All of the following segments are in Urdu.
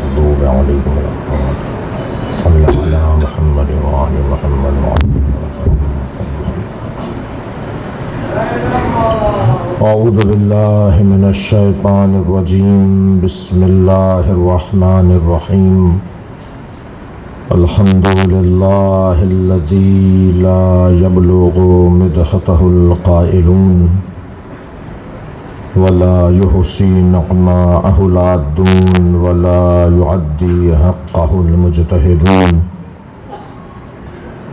المغضوب عليهم ولا الضالين صلى على محمد وآل محمد أعوذ بالله من الشيطان الرجيم بسم الله الرحمن الرحيم الحمد لله الذي لا يبلغ مدحته القائلون ولا يحصي نعماءه العادون ولا يعدي حقه المجتهدون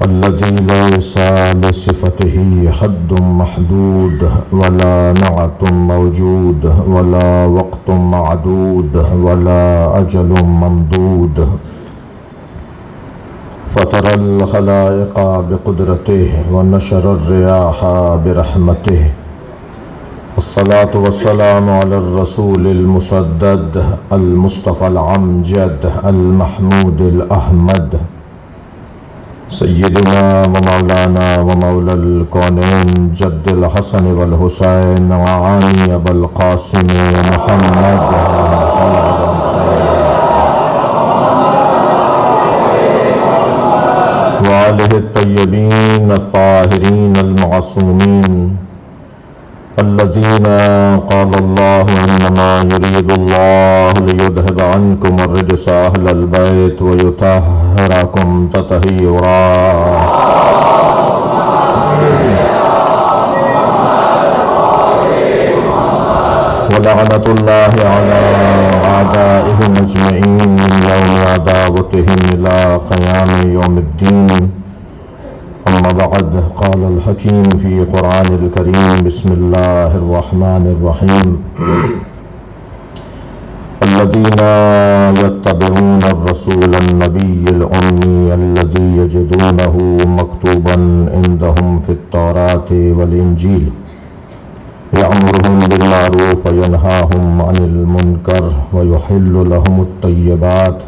الذي ليس لصفته حد محدود ولا نعت موجود ولا وقت معدود ولا أجل ممدود فطر الخلائق بقدرته ونشر الرياح برحمته الصلاة والسلام على الرسول المسدد المصطفى العمجد المحمود الأحمد سيدنا ومولانا ومولى الكونين جد الحسن والحسين وعاني أبا القاسم محمد وآله الطيبين الطاهرين المعصومين الذين قال الله إنما يريد الله ليذهب عنكم الرجس أهل البيت ويطهركم تطهيرا ولعنة الله على أعدائهم أجمعين من يوم عداوتهم إلى قيام يوم الدين أما بعد قال الحكيم في قرآن الكريم بسم الله الرحمن الرحيم الذين يتبعون الرسول النبي الأمي الذي يجدونه مكتوبا عندهم في التوراة والإنجيل يأمرهم بالمعروف وينهاهم عن المنكر ويحل لهم الطيبات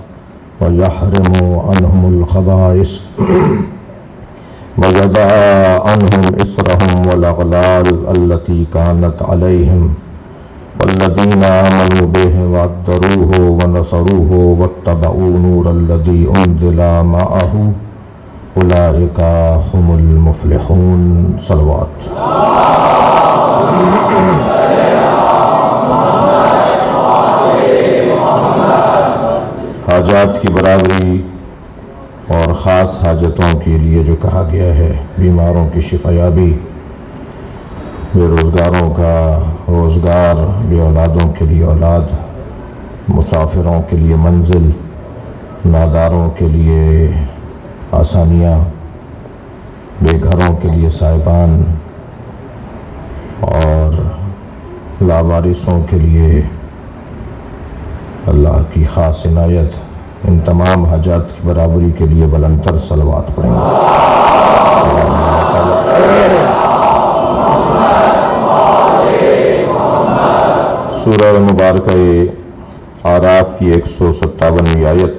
ويحرم عنهم الخبائث وَيَضَعَ عَنْهُمْ إِصْرَهُمْ وَالْأَغْلَالَ الَّتِي كَانَتْ عَلَيْهِمْ وَالَّذِينَ آمَنُوا بِهِ وَعَزَّرُوهُ وَنَصَرُوهُ وَاتَّبَعُوا نُورَ الَّذِي أُنزِلَ مَعَهُ أُولَئِكَ هُمُ الْمُفْلِحُونَ صلوات حاجات کی برابری اور خاص حاجتوں کے لیے جو کہا گیا ہے، بیماروں کی شفا یابی، بے روزگاروں کا روزگار، بے اولادوں کے لیے اولاد، مسافروں کے لیے منزل، ناداروں کے لیے آسانیاں، بے گھروں کے لیے سائبان اور لاوارثوں کے لیے اللہ کی خاص عنایت، ان تمام حاجات کی برابری کے لیے بلندتر صلوات پڑھیں گے۔ سورہ مبارکہ اعراف کی 157ویں آیت،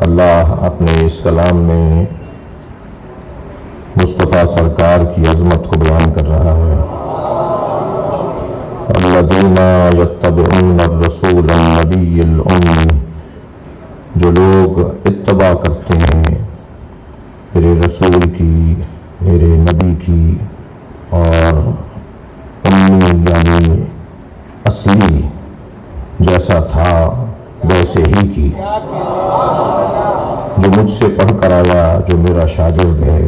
اللہ اپنے اس کلام میں مصطفیٰ سرکار کی عظمت کو بیان کر رہا ہے۔ الذین یتبعون الرسول النبی الأمی، جو لوگ اتباع کرتے ہیں میرے رسول کی، میرے نبی کی، اور امی یعنی اصلی، جیسا تھا ویسے ہی کی، جو مجھ سے پڑھ کر آیا، جو میرا شاگرد ہے،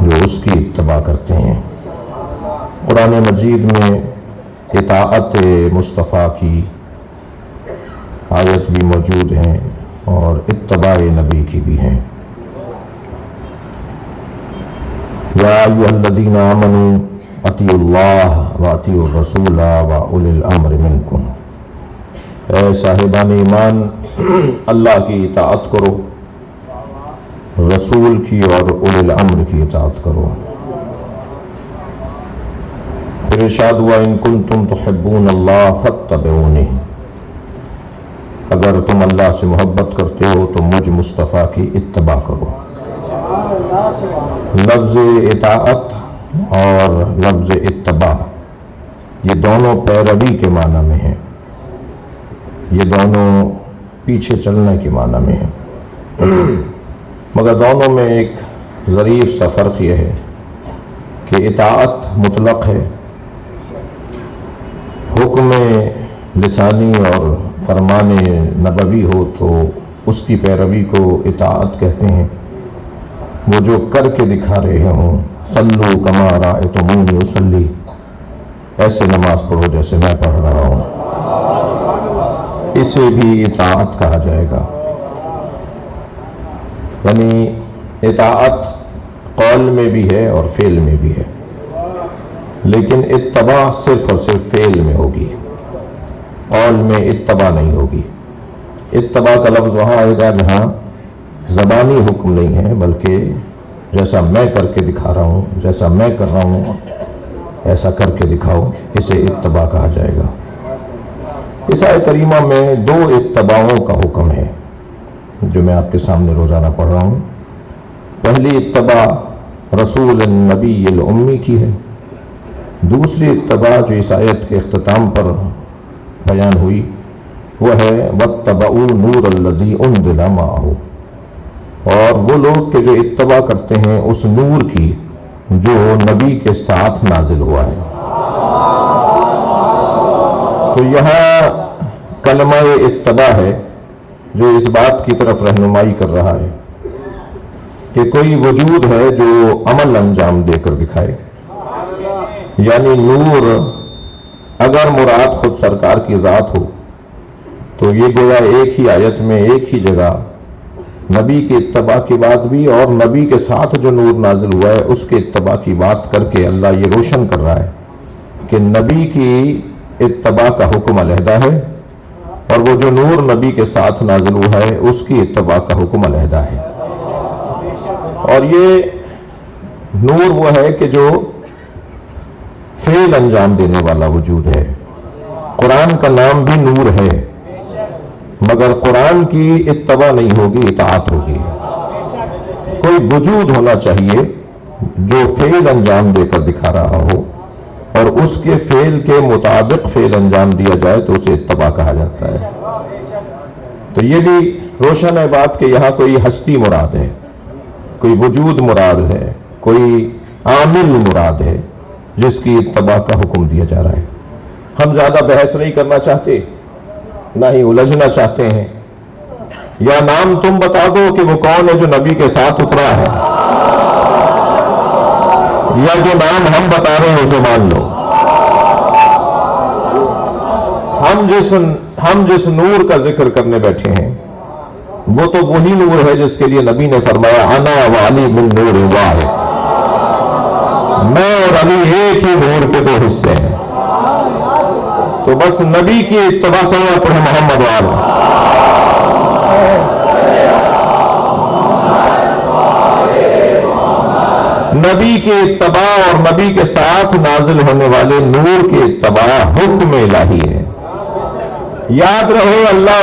جو اس کی اتباع کرتے ہیں۔ قرآن مجید میں اطاعت مصطفیٰ کی آیت بھی موجود ہیں اور اتباع نبی کی بھی ہیں۔ یا ایھا الذین آمنوا اطیعوا اللہ واطیعوا الرسول واولی الامر منکم، اے صاحبان ایمان، اللہ کی اطاعت کرو، رسول کی اور اولی الامر کی اطاعت کرو۔ پھر ارشاد ہوا ان کنتم تحبون اللہ فاتبعونی، اگر تم اللہ سے محبت کرتے ہو تو مجھ مصطفیٰ کی اتباع کرو۔ لفظ اطاعت اور لفظ اتباع یہ دونوں پیروی کے معنی میں ہیں۔ یہ دونوں پیچھے چلنے کے معنی میں ہیں، مگر دونوں میں ایک ظریف سا فرق یہ ہے کہ اطاعت مطلق ہے، حکم لسانی اور فرمان نبوی ہو تو اس کی پیروی کو اطاعت کہتے ہیں۔ وہ جو کر کے دکھا رہے ہوں، صلو کما رأیتمونی اصلی، ایسے نماز پڑھو جیسے میں پڑھ رہا ہوں، اسے بھی اطاعت کہا جائے گا۔ یعنی اطاعت قول میں بھی ہے اور فعل میں بھی ہے، لیکن اتباع صرف اور صرف فعل میں ہوگی، قول میں اتباع نہیں ہوگی۔ اتباع کا لفظ وہاں آئے گا جہاں زبانی حکم نہیں ہے، بلکہ جیسا میں کر کے دکھا رہا ہوں، جیسا میں کر رہا ہوں ایسا کر کے دکھاؤ، اسے اتباع کہا جائے گا۔ اس آیت کریمہ میں دو اتباعوں کا حکم ہے جو میں آپ کے سامنے روزانہ پڑھ رہا ہوں۔ پہلی اتباع رسول النبی الامی کی ہے، دوسری اتباع جو اس آیت کے اختتام پر بیان ہوئی وہ ہے واتبعوا نور الذی انزل معہ، اور وہ لوگ کہ جو اتباع کرتے ہیں اس نور کی جو نبی کے ساتھ نازل ہوا ہے۔ تو یہاں کلمہ اتباع ہے جو اس بات کی طرف رہنمائی کر رہا ہے کہ کوئی وجود ہے جو عمل انجام دے کر دکھائے، یعنی نور اگر مراد خود سرکار کی ذات ہو تو یہ گویا ایک ہی آیت میں ایک ہی جگہ نبی کی اتباع کی بات بھی اور نبی کے ساتھ جو نور نازل ہوا ہے اس کے اتباع کی بات کر کے اللہ یہ روشن کر رہا ہے کہ نبی کی اتباع کا حکم علیحدہ ہے اور وہ جو نور نبی کے ساتھ نازل ہوا ہے اس کی اتباع کا حکم علیحدہ ہے۔ اور یہ نور وہ ہے کہ جو فعل انجام دینے والا وجود ہے۔ قرآن کا نام بھی نور ہے، مگر قرآن کی اتباع نہیں ہوگی، اطاعت ہوگی۔ کوئی وجود ہونا چاہیے جو فعل انجام دے کر دکھا رہا ہو اور اس کے فعل کے مطابق فعل انجام دیا جائے تو اسے اتباع کہا جاتا ہے۔ تو یہ بھی روشن ہے بات کہ یہاں کوئی ہستی مراد ہے، کوئی وجود مراد ہے، کوئی عامل مراد ہے جس کی اتباع کا حکم دیا جا رہا ہے۔ ہم زیادہ بحث نہیں کرنا چاہتے، نہ ہی الجھنا چاہتے ہیں، یا نام تم بتا دو کہ وہ کون ہے جو نبی کے ساتھ اترا ہے، یا جو نام ہم بتا رہے ہیں اسے مان لو۔ ہم جس نور کا ذکر کرنے بیٹھے ہیں وہ تو وہی نور ہے جس کے لیے نبی نے فرمایا انا وعلی من نور واحد، میں اور علی ایک ہی نور کے دو حصے ہیں۔ تو بس نبی کی اتباع سے پڑھے محمد والا، نبی کی اتباع اور نبی کے ساتھ نازل ہونے والے نور کی اتباع حکم الہی ہے۔ یاد رہے اللہ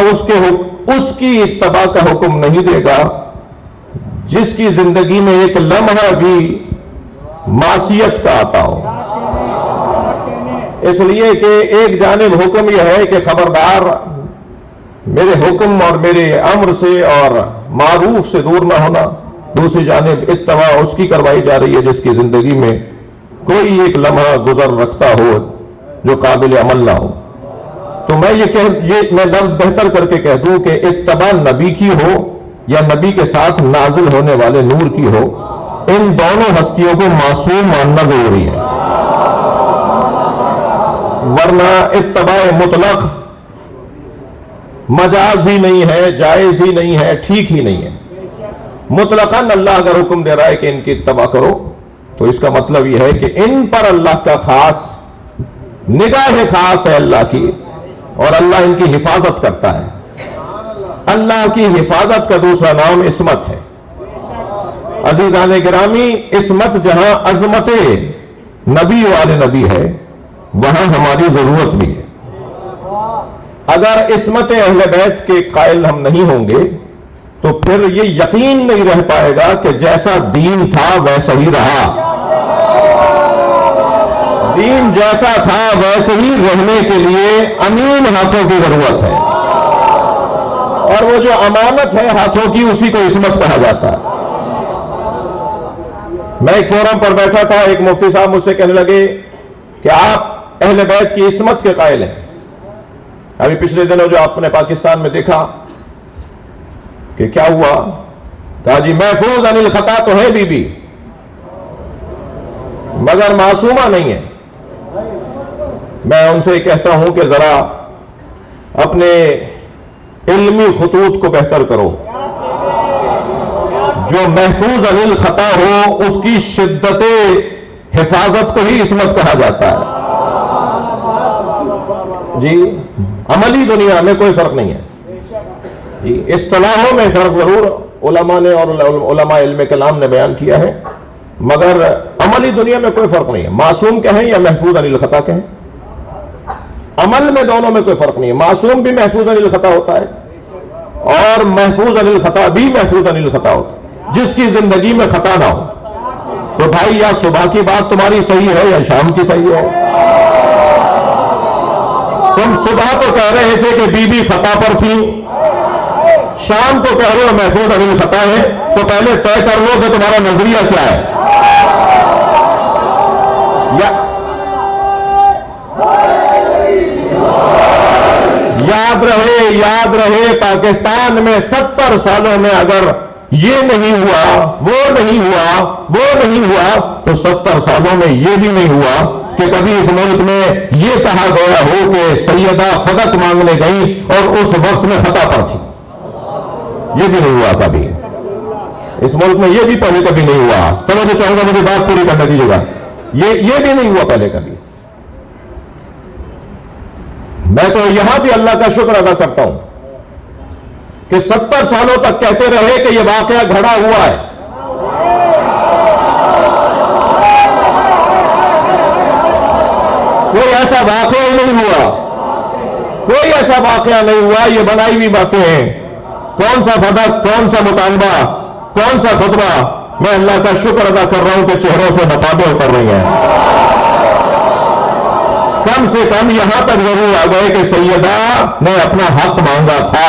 اس کی اتباع کا حکم نہیں دے گا جس کی زندگی میں ایک لمحہ بھی معصیت کا آتا ہو۔ اس لیے کہ ایک جانب حکم یہ ہے کہ خبردار میرے حکم اور میرے امر سے اور معروف سے دور نہ ہونا، دوسری جانب اتباع اس کی کروائی جا رہی ہے جس کی زندگی میں کوئی ایک لمحہ گزر رکھتا ہو جو قابل عمل نہ ہو۔ تو میں میں لفظ بہتر کر کے کہہ دوں کہ اتباع نبی کی ہو یا نبی کے ساتھ نازل ہونے والے نور کی ہو، ان دونوں ہستیوں کو معصوم ماننا ضروری ہے، ورنہ اتباع مطلق مجاز ہی نہیں ہے، جائز ہی نہیں ہے، ٹھیک ہی نہیں ہے۔ مطلقاً اللہ اگر حکم دے رہا ہے کہ ان کی اتباع کرو تو اس کا مطلب یہ ہے کہ ان پر اللہ کا خاص نگاہ خاص ہے اللہ کی، اور اللہ ان کی حفاظت کرتا ہے۔ اللہ کی حفاظت کا دوسرا نام عصمت ہے۔ عزیزان گرامی، عصمت جہاں عظمت نبی والے نبی ہے وہاں ہماری ضرورت بھی ہے۔ اگر عصمت اہل بیت کے قائل ہم نہیں ہوں گے تو پھر یہ یقین نہیں رہ پائے گا کہ جیسا دین تھا ویسا ہی رہا۔ دین جیسا تھا ویسے ہی رہنے کے لیے امین ہاتھوں کی ضرورت ہے۔ اور وہ جو امانت ہے ہاتھوں کی اسی کو عصمت کہا جاتا ہے۔ میں ایک فورم پر بیٹھا تھا، ایک مفتی صاحب مجھ سے کہنے لگے کہ آپ اہل بیت کی عصمت کے قائل ہیں۔ ابھی پچھلے دنوں جو آپ نے پاکستان میں دیکھا کہ کیا ہوا، کہا جی محفوظ عن الخطا تو ہے بی بی مگر معصومہ نہیں ہے۔ میں ان سے کہتا ہوں کہ ذرا اپنے علمی خطوط کو بہتر کرو، جو محفوظ عن الخطا ہو اس کی شدت حفاظت کو ہی عصمت کہا جاتا ہے۔ جی عملی دنیا میں کوئی فرق نہیں ہے جی، اصطلاحوں میں فرق ضرور علماء نے اور علماء علم کلام نے بیان کیا ہے، مگر عملی دنیا میں کوئی فرق نہیں ہے۔ معصوم کہیں یا محفوظ عن الخطا کہیں، عمل میں دونوں میں کوئی فرق نہیں ہے۔ معصوم بھی محفوظ عن الخطا ہوتا ہے اور محفوظ عن الخطا بھی محفوظ عن الخطا ہوتا ہے۔ جس کی زندگی میں خطا نہ ہو تو بھائی یا صبح کی بات تمہاری صحیح ہے یا شام کی صحیح ہے۔ تم صبح تو کہہ رہے تھے کہ بی بی خطا پر تھی، شام کو کہہ رہے ہو محفوظ عن الخطا ہے، تو پہلے طے کر لو کہ تمہارا نظریہ کیا ہے۔ یاد رہے پاکستان میں 70 سالوں میں اگر یہ نہیں ہوا، وہ نہیں ہوا تو 70 سالوں میں یہ بھی نہیں ہوا کہ کبھی اس ملک میں یہ کہا گیا ہو کہ سیدہ خدت مانگنے گئی اور اس وقت میں خطا پر تھی۔ یہ بھی نہیں ہوا کبھی اس ملک میں، یہ بھی پہلے کبھی نہیں ہوا۔ چلو میں چاہوں گا مجھے بات پوری کرنے دیجیے گا، یہ بھی نہیں ہوا پہلے کبھی۔ میں تو یہاں بھی اللہ کا شکر ادا کرتا ہوں کہ 70 سالوں تک کہتے رہے کہ یہ واقعہ گھڑا ہوا ہے۔ کوئی ایسا واقعہ ہی نہیں ہوا، کوئی ایسا واقعہ نہیں ہوا، یہ بنائی ہوئی باتیں ہیں۔ کون سا صدق، کون سا مطالبہ، کون سا خطبہ؟ میں اللہ کا شکر ادا کر رہا ہوں کہ چہروں سے نقابیں اتر رہی ہیں۔ کم سے کم یہاں تک ضرور آ گئے کہ سیدہ نے اپنا حق مانگا تھا۔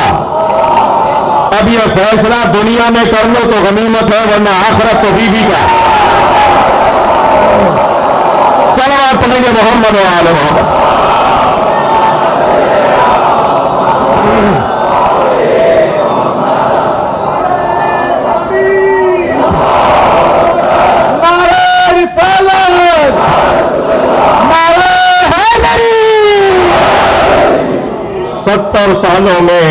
اب یہ فیصلہ دنیا میں کر لو تو غنیمت ہے، ورنہ آخرت تو بیوی کا۔ صلوات پڑھیں گے محمد و آل محمد۔ ستر سالوں میں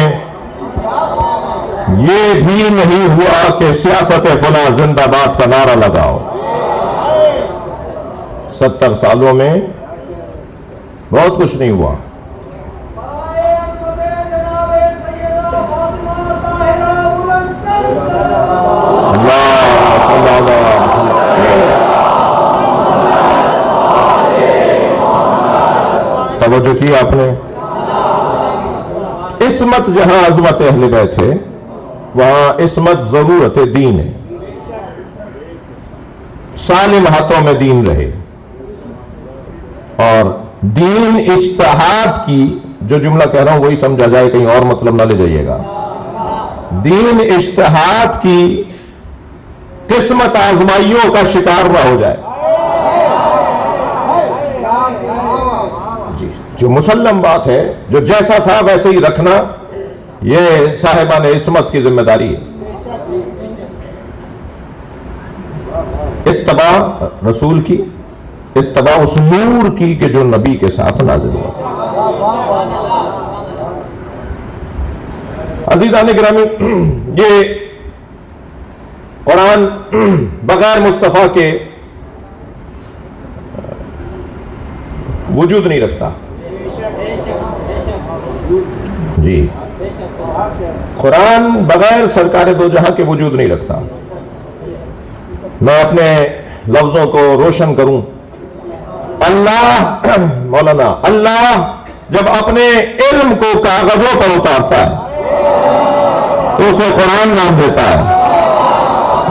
یہ بھی نہیں ہوا کہ سیاست فلاں زندہ باد کا نعرہ لگاؤ۔ 70 سالوں میں بہت کچھ نہیں ہوا۔ توجہ کی آپ نے؟ عصمت جہاں عظمت اہل بیت ہے وہاں عصمت ضرورت دین ہے۔ سالم ہاتھوں میں دین رہے، اور دین اجتہاد کی، جو جملہ کہہ رہا ہوں وہی سمجھا جائے، کہیں اور مطلب نہ لے جائیے گا۔ دین اجتہاد کی قسمت آزمائیوں کا شکار نہ ہو جائے۔ جو مسلم بات ہے، جو جیسا تھا ویسے ہی رکھنا، یہ صاحبان عصمت کی ذمہ داری ہے۔ اتباع رسول کی، اتباع اس نور کی کہ جو نبی کے ساتھ نازل ہوا۔ عزیزان گرامی، یہ قرآن بغیر مصطفیٰ کے وجود نہیں رکھتا۔ جی، قرآن بغیر سرکار دو جہاں کے وجود نہیں رکھتا۔ میں اپنے لفظوں کو روشن کروں۔ اللہ مولانا اللہ جب اپنے علم کو کاغذوں پر اتارتا ہے تو اسے قرآن نام دیتا ہے۔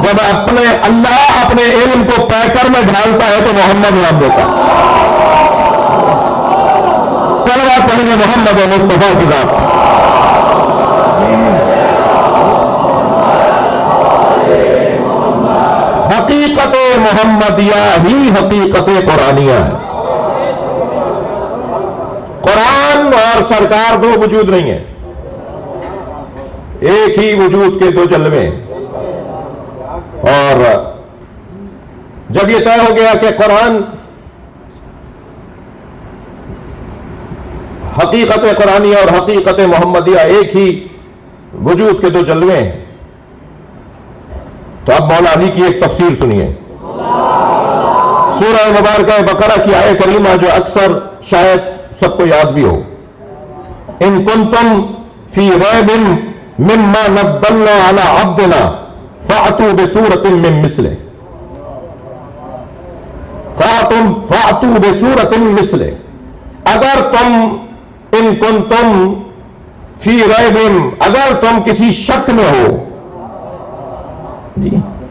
جب اللہ اپنے علم کو پیکر میں ڈھالتا ہے تو محمد نام دیتا ہے۔ صلوات پڑھیں گے محمد و مصطفیٰ کی ذات۔ حقیقت محمدیہ ہی حقیقت قرآنیہ ہے۔ قرآن اور سرکار دو وجود نہیں ہے، ایک ہی وجود کے دو جلوے۔ اور جب یہ طے ہو گیا کہ قرآن حقیقت قرآنیہ اور حقیقت محمدیہ ایک ہی وجود کے دو جلوے ہیں، تو اب مولا علی کی ایک تفسیر سنیے۔ سورہ مبارکہ بقرہ کی آیت کریمہ جو اکثر شاید سب کو یاد بھی ہو، ان کنتم فی ریب مما نزلنا علی عبدنا فأتوا بسورۃ من مثلہ، فأتوا بسورۃ من مثلہ۔ اگر تم ان کنتم فی ریب، اگر تم کسی شک میں ہو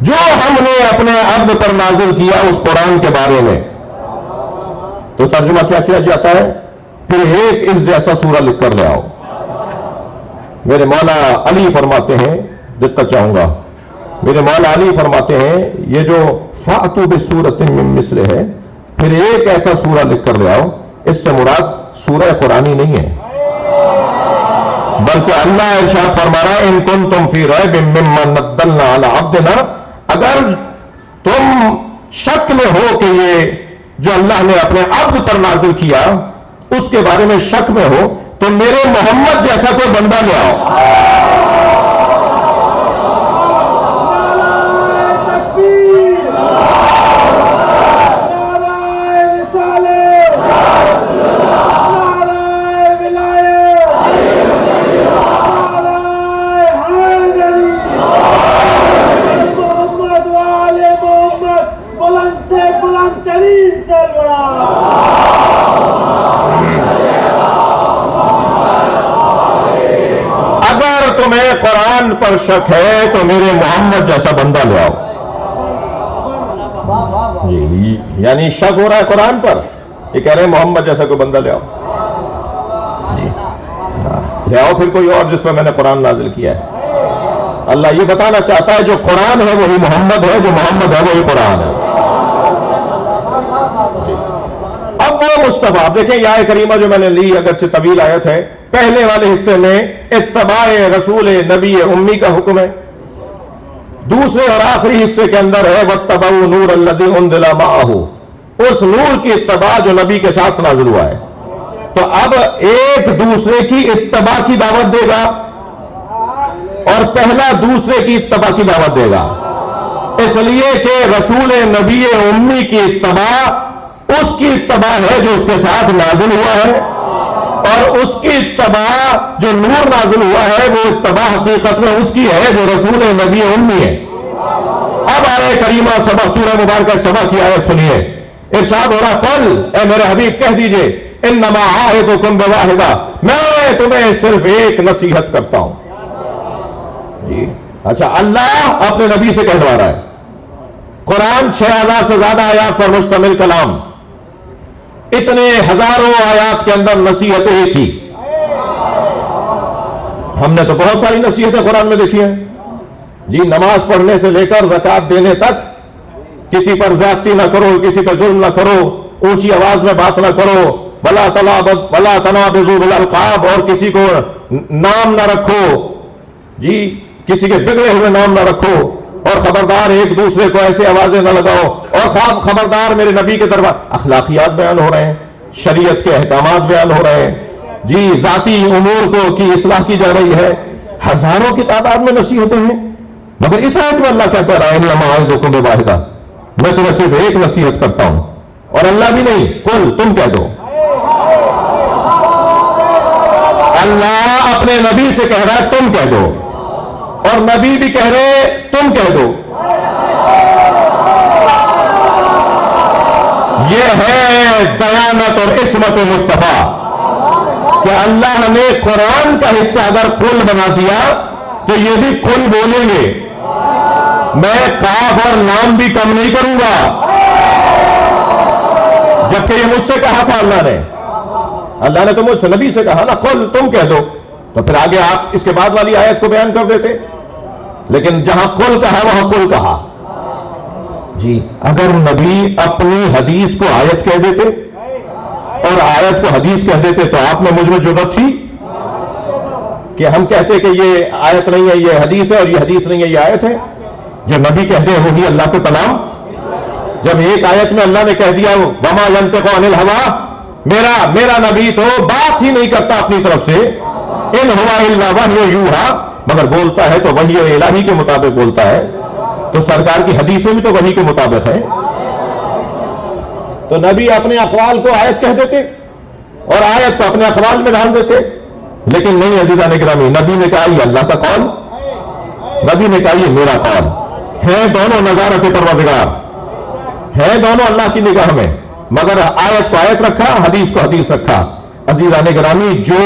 جو ہم نے اپنے عبد پر نازل کیا اس قرآن کے بارے میں، تو ترجمہ کیا کیا جاتا ہے؟ پھر ایک اس جیسا سورہ لکھ کر لے آؤ۔ میرے مولا علی فرماتے ہیں، دقت چاہوں گا، میرے مولا علی فرماتے ہیں یہ جو فأتوا بسورۃ من مثلہ ہے، پھر ایک ایسا سورہ لکھ کر لے آؤ، اس سے مراد سورہ قرآنی نہیں ہے، بلکہ اللہ ارشاد فرما رہا ہے ان کنتم فی ریب مما نزلنا علی عبدنا، اگر تم شک میں ہو کہ یہ جو اللہ نے اپنے عبد پر نازل کیا اس کے بارے میں شک میں ہو، تو میرے محمد جیسا کوئی بندہ لے آؤ۔ تمہیں قرآن پر شک ہے تو میرے محمد جیسا بندہ لے آؤ۔ جی یعنی شک ہو رہا ہے قرآن پر، یہ کہہ رہے ہیں محمد جیسا کوئی بندہ لے آؤ، جی لے آؤ پھر کوئی اور جس پر میں نے قرآن نازل کیا ہے۔ اللہ یہ بتانا چاہتا ہے جو قرآن ہے وہی محمد ہے، جو محمد ہے وہی قرآن ہے۔ اب وہ مصطفیٰ، آپ دیکھیں یہ آیت کریمہ جو میں نے لی اگرچہ طویل آیت ہے، پہلے والے حصے میں اتباع رسول نبی امی کا حکم ہے، دوسرے اور آخری حصے کے اندر ہے واتبعوا نور الذی انزل معہ، اس نور کی اتباع جو نبی کے ساتھ نازل ہوا ہے۔ تو اب ایک دوسرے کی اتباع کی دعوت دے گا اور پہلا دوسرے کی اتباع کی دعوت دے گا، اس لیے کہ رسول نبی امی کی اتباع اس کی اتباع ہے جو اس کے ساتھ نازل ہوا ہے، اور اس کی اتباع جو نور نازل ہوا ہے وہ اتباع حقیقت میں اس کی ہے جو رسول نبی امی ہے۔ اب آیت کریمہ سبا سورہ مبارکہ سبا کی آیت سنیے، ارشاد ہو رہا قل، اے میرے حبیب کہہ دیجئے انما اعظکم بواحدہ، میں تمہیں صرف ایک نصیحت کرتا ہوں۔ جی اچھا، اللہ اپنے نبی سے کہلوا رہا ہے، قرآن 6000 سے زیادہ آیات پر مشتمل کلام، اتنے ہزاروں آیات کے اندر نصیحت ایک ہی۔ ہم نے تو بہت ساری نصیحتیں قرآن میں دیکھی ہیں، جی نماز پڑھنے سے لے کر زکوٰۃ دینے تک، کسی پر زیادتی نہ کرو، کسی پر ظلم نہ کرو، اونچی آواز میں بات نہ کرو، ولا تنابزوا بالالقاب، اور کسی کو نام نہ رکھو، جی کسی کے بگڑے ہوئے نام نہ رکھو، اور خبردار ایک دوسرے کو ایسے آوازیں نہ لگاؤ، اور خبردار میرے نبی کے دربار اخلاقیات بیان ہو رہے ہیں، شریعت کے احکامات بیان ہو رہے ہیں، جی ذاتی امور کو کی اصلاح کی جا رہی ہے، ہزاروں کی تعداد میں نصیحتیں ہیں، مگر اس آیت میں اللہ کیا کہہ رہا ہے انما اعظکم بواحدہ، میں تمہیں صرف ایک نصیحت کرتا ہوں، اور اللہ بھی نہیں، قل تم کہہ دو۔ اللہ اپنے نبی سے کہہ رہا ہے تم کہہ دو، اور نبی بھی کہہ رہے تم کہہ دو۔ یہ ہے دیانت اور عصمت مصطفیٰ کہ اللہ نے قرآن کا حصہ اگر کل بنا دیا تو یہ بھی کل بولیں گے، میں کاف اور نام بھی کم نہیں کروں گا، جبکہ یہ مجھ سے کہا تھا اللہ نے تو مجھ سے نبی سے کہا نا قل تم کہہ دو، تو پھر آگے آپ اس کے بعد والی آیت کو بیان کر دیتے، لیکن جہاں قل کہا وہاں قل کہا، جی اگر نبی اپنی حدیث کو آیت کہہ دیتے اور آیت کو حدیث کہہ دیتے تو آپ میں مجھ میں جرأت تھی کہ ہم کہتے کہ یہ آیت نہیں ہے یہ حدیث ہے اور یہ حدیث نہیں ہے یہ آیت ہے؟ جو نبی کہتے ہیں وہی اللہ کا کلام. جب ایک آیت میں اللہ نے کہہ دیا وما ينطق عن الهوى، میرا نبی تو بات ہی نہیں کرتا اپنی طرف سے، ان هو الا وحی یوحی، مگر بولتا ہے تو وحی الہی کے مطابق بولتا ہے. تو سرکار کی حدیثیں بھی تو وحی کے مطابق ہے. تو نبی اپنے اقوال کو آیت کہہ دیتے اور آیت کو اپنے اقوال میں ڈال دیتے. لیکن نہیں عزیزان گرامی، نبی نے کہا یہ اللہ کا قول، نبی نے کہا یہ میرا قول ہے. دونوں نظارت پروردگار ہیں، دونوں اللہ کی نگاہ میں، مگر آیت کو آیت رکھا، حدیث کو حدیث رکھا. عزیزان گرامی، جو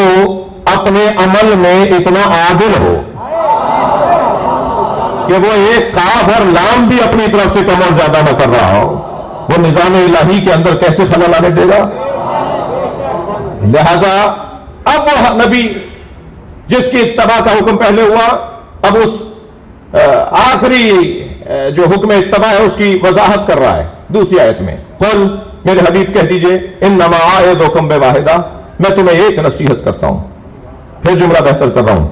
اپنے عمل میں اتنا عادل ہو کہ وہ ایک کاف اور لام بھی اپنی طرف سے کم اور زیادہ نہ کر رہا ہو، وہ نظام الہی کے اندر کیسے خلل آنے دے گا؟ لہذا اب وہ نبی جس کی اتباع کا حکم پہلے ہوا، اب اس آخری جو حکم اتباع ہے اس کی وضاحت کر رہا ہے دوسری آیت میں. قل، میرے حبیب کہہ دیجئے، انما اعظکم بواحدہ، میں تمہیں ایک نصیحت کرتا ہوں. پھر جملہ بہتر کر رہا ہوں،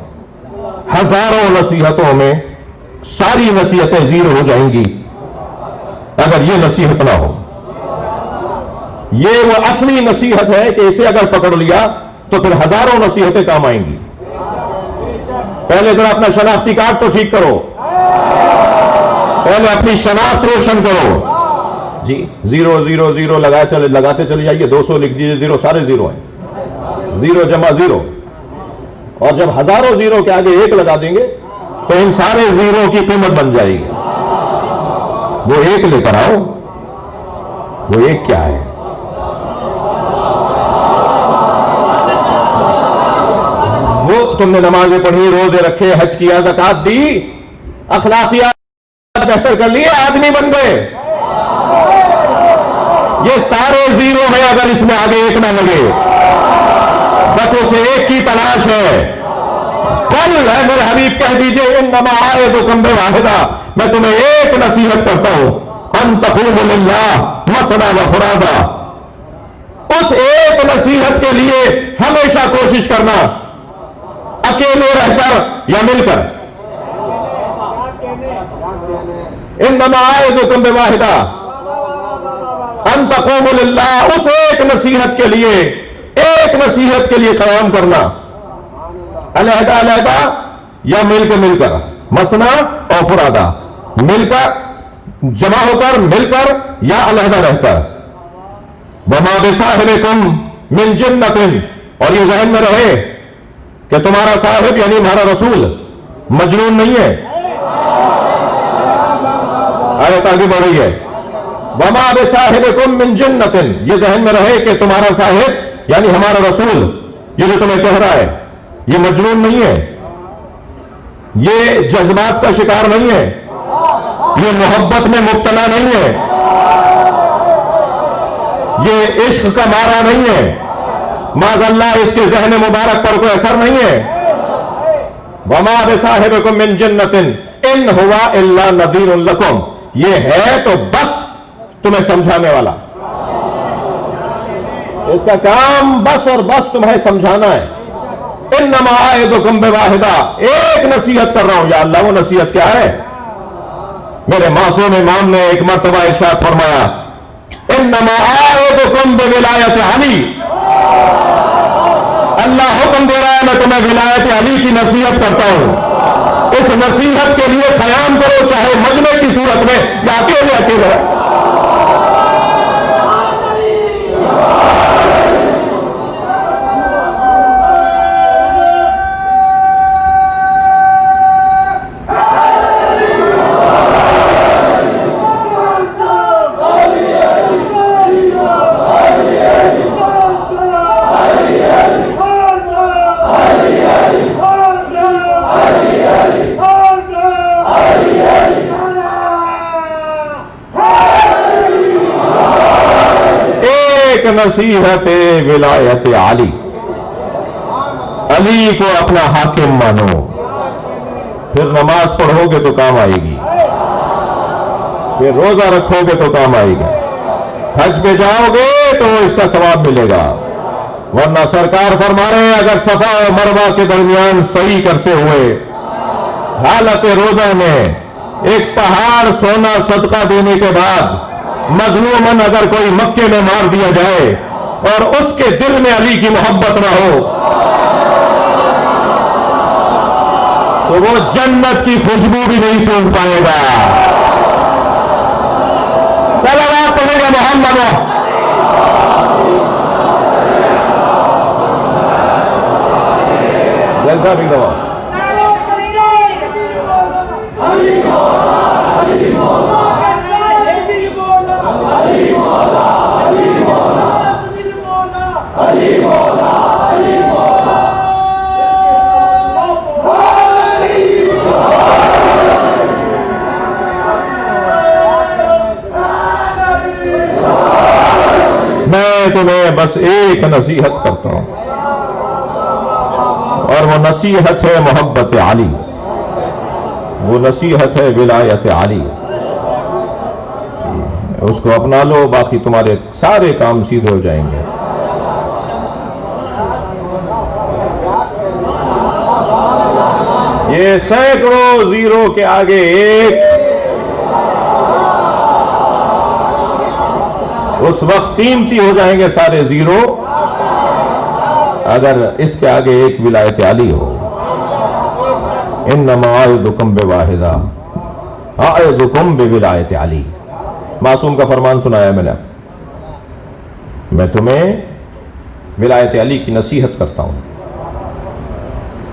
ہزاروں نصیحتوں میں ساری نصیحتیں زیرو ہو جائیں گی اگر یہ نصیحت نہ ہو. یہ وہ اصلی نصیحت ہے کہ اسے اگر پکڑ لیا تو پھر ہزاروں نصیحتیں کام آئیں گی. پہلے ذرا اپنا شناختی کارڈ تو ٹھیک کرو، پہلے اپنی شناخت روشن کرو. جی 000 لگاتے چلے جائیے، 200 لکھ دیجیے، زیرو سارے زیرو ہیں، 0 جمع 0. اور جب ہزاروں زیرو کے آگے ایک لگا دیں گے تو ان سارے زیرو کی قیمت بن جائے گی. وہ ایک لے کر آؤ. وہ ایک کیا ہے؟ وہ تم نے نمازیں پڑھی، روزے رکھے، حج کیا، زکات دی، اخلاقیات بہتر کر لیے، آدمی بن گئے. یہ سارے زیرو ہیں اگر اس میں آگے ایک نہ لگے. بس اسے ایک کی تلاش ہے. کل ہے میرے حبیب کہہ دیجئے انما اعظکم بواحدہ، میں تمہیں ایک نصیحت کرتا ہوں، ان تقوموا للہ مثنی وفرادا. اس ایک نصیحت کے لیے ہمیشہ کوشش کرنا، اکیلے رہ کر یا مل کر. انما اعظکم بواحدہ ان تقوموا للہ، اس ایک نصیحت کے لیے، ایک نصیحت کے لیے قیام کرنا، علیحدہ علیحدہ یا مل کر، مثنا اور فرادا، مل کر، جمع ہو کر، مل کر یا علیحدہ رہ کر. وما بصاحبکم من جنۃ، اور یہ ذہن میں رہے کہ تمہارا صاحب یعنی ہمارا رسول مجنون نہیں ہے. آیت آگے بڑھ رہی ہے، وما بصاحبکم من جنۃ، یہ ذہن میں رہے کہ تمہارا صاحب یعنی ہمارا رسول، یہ جو تمہیں کہہ رہا ہے یہ مجنون نہیں ہے، یہ جذبات کا شکار نہیں ہے، یہ محبت میں مبتلا نہیں ہے، یہ عشق کا مارا نہیں ہے، معاذ اللہ اس کے ذہن مبارک پر کوئی اثر نہیں ہے. وما بصاحبکم من جنۃ ان هو الا نذیر لکم، یہ ہے تو بس تمہیں سمجھانے والا، اس کا کام بس اور بس تمہیں سمجھانا ہے. انما اعظکم بواحدہ، ایک نصیحت کر رہا ہوں. یا اللہ، وہ نصیحت کیا ہے؟ میرے معصوم امام نے ایک مرتبہ ارشاد فرمایا، انما اعظکم بولایت علی، اللہ حکم دے رہا ہے میں تمہیں ولایت علی کی نصیحت کرتا ہوں. اس نصیحت کے لیے قیام کرو، چاہے مجمع کی صورت میں یا اکیلے. نصیحت ولایت علی، علی کو اپنا حاکم مانو، پھر نماز پڑھو گے تو کام آئے گی. کہ روزہ رکھو گے تو کام آئے گا، حج پہ جاؤ گے تو اس کا ثواب ملے گا، ورنہ سرکار فرما رہے ہیں اگر صفا و مروہ کے درمیان صحیح کرتے ہوئے حالت روزہ میں ایک پہاڑ سونا صدقہ دینے کے بعد مظلوماً اگر کوئی مکے میں مار دیا جائے اور اس کے دل میں علی کی محبت نہ ہو تو وہ جنت کی خوشبو بھی نہیں سونگھ پائے گا۔ صلوات پڑھیں گے محمد۔ جلسہ بھی دو۔ میں تمہیں بس ایک نصیحت کرتا ہوں اور وہ نصیحت ہے محبت علی، وہ نصیحت ہے ولایت علی، اس کو اپنا لو، باقی تمہارے سارے کام سیدھے ہو جائیں گے۔ یہ سینکڑوں زیرو کے آگے ایک، اس وقت قیمتی ہو جائیں گے سارے زیرو اگر اس کے آگے ایک ولایت علی ہو۔ انما اعظکم بواحدہ اعظکم بولایت علی، معصوم کا فرمان سنایا میں نے، میں تمہیں ولایت علی کی نصیحت کرتا ہوں۔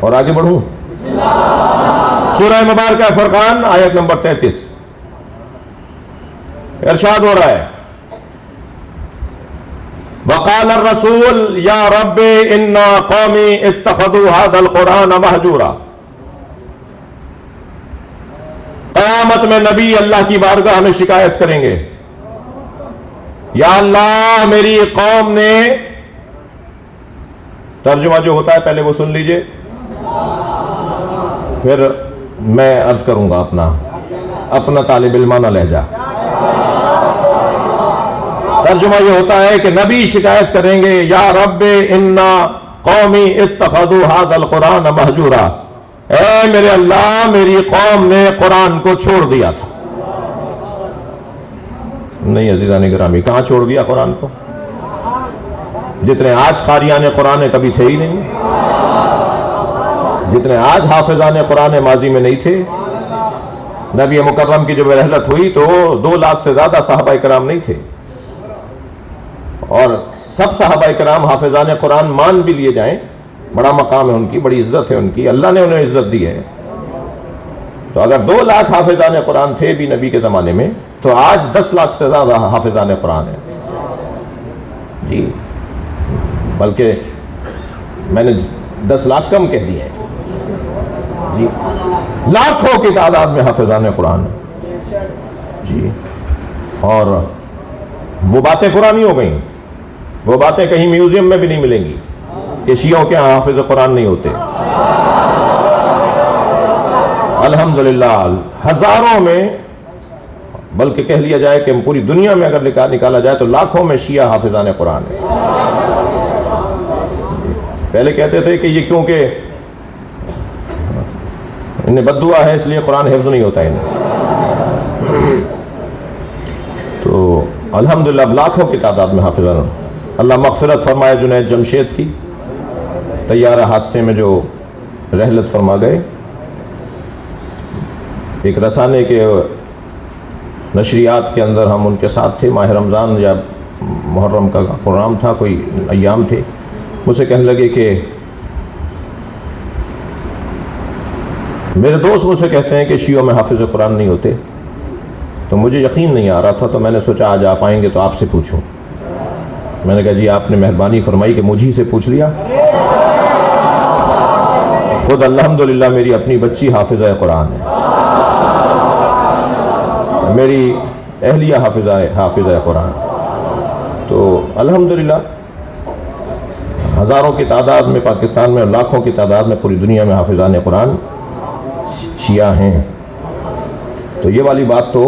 اور آگے بڑھوں، سورہ مبارکہ فرقان آیت نمبر 33 ارشاد ہو رہا ہے وقال الرسول یا رب ان قومی اتخذوا هذا القرآن مہجورا۔ قیامت میں نبی اللہ کی بارگاہ میں شکایت کریں گے، یا اللہ میری قوم نے، ترجمہ جو ہوتا ہے پہلے وہ سن لیجئے پھر میں عرض کروں گا اپنا طالب علمانہ لہجہ۔ ترجمہ یہ ہوتا ہے کہ نبی شکایت کریں گے، یا رب انا قومی اتخذوا هذا القرآن مہجورا، اے میرے اللہ میری قوم نے قرآن کو چھوڑ دیا تھا۔ نہیں عزیزان گرامی، کہاں چھوڑ دیا قرآن کو؟ جتنے آج قاریان قرآن کبھی تھے ہی نہیں، جتنے آج حافظان قرآن ماضی میں نہیں تھے۔ نبی مکرم کی جب رحلت ہوئی تو 2 لاکھ سے زیادہ صحابہ کرام نہیں تھے، اور سب صحابہ کرام حافظان قرآن مان بھی لیے جائیں، بڑا مقام ہے ان کی، بڑی عزت ہے ان کی، اللہ نے انہیں عزت دی ہے۔ تو اگر 2 لاکھ حافظان قرآن تھے بھی نبی کے زمانے میں تو آج 10 لاکھ سے زیادہ حافظان قرآن ہیں جی، بلکہ میں نے 10 لاکھ کم کہہ دی ہے جی، لاکھوں کی تعداد میں حافظان قرآن ہیں جی۔ اور وہ باتیں پرانی ہو گئیں، وہ باتیں کہیں میوزیم میں بھی نہیں ملیں گی کہ شیعوں کے ہاں حافظ قرآن نہیں ہوتے۔ الحمدللہ ہزاروں میں، بلکہ کہہ لیا جائے کہ پوری دنیا میں اگر نکالا جائے تو لاکھوں میں شیعہ حافظان قرآن ہیں۔ پہلے کہتے تھے کہ یہ کیونکہ انہیں بد دعا ہے اس لیے قرآن حفظ نہیں ہوتا انہیں، تو الحمدللہ اب لاکھوں کی تعداد میں حافظان۔ اللہ مغفرت فرمائے جنید جمشید کی، طیارہ حادثے میں جو رحلت فرما گئے۔ ایک رسانے کے نشریات کے اندر ہم ان کے ساتھ تھے، ماہ رمضان یا محرم کا پروگرام تھا، کوئی ایام تھے، مجھ سے کہنے لگے کہ میرے دوست مجھ سے کہتے ہیں کہ شیعوں میں حافظ قرآن نہیں ہوتے، تو مجھے یقین نہیں آ رہا تھا، تو میں نے سوچا آج آپ آئیں گے تو آپ سے پوچھوں۔ میں نے کہا جی آپ نے مہربانی فرمائی کہ مجھے سے پوچھ لیا۔ خود الحمدللہ میری اپنی بچی حافظہ قرآن ہے، میری اہلیہ حافظہ قرآن، تو الحمدللہ ہزاروں کی تعداد میں پاکستان میں اور لاکھوں کی تعداد میں پوری دنیا میں حافظان قرآن شیعہ ہیں۔ تو یہ والی بات تو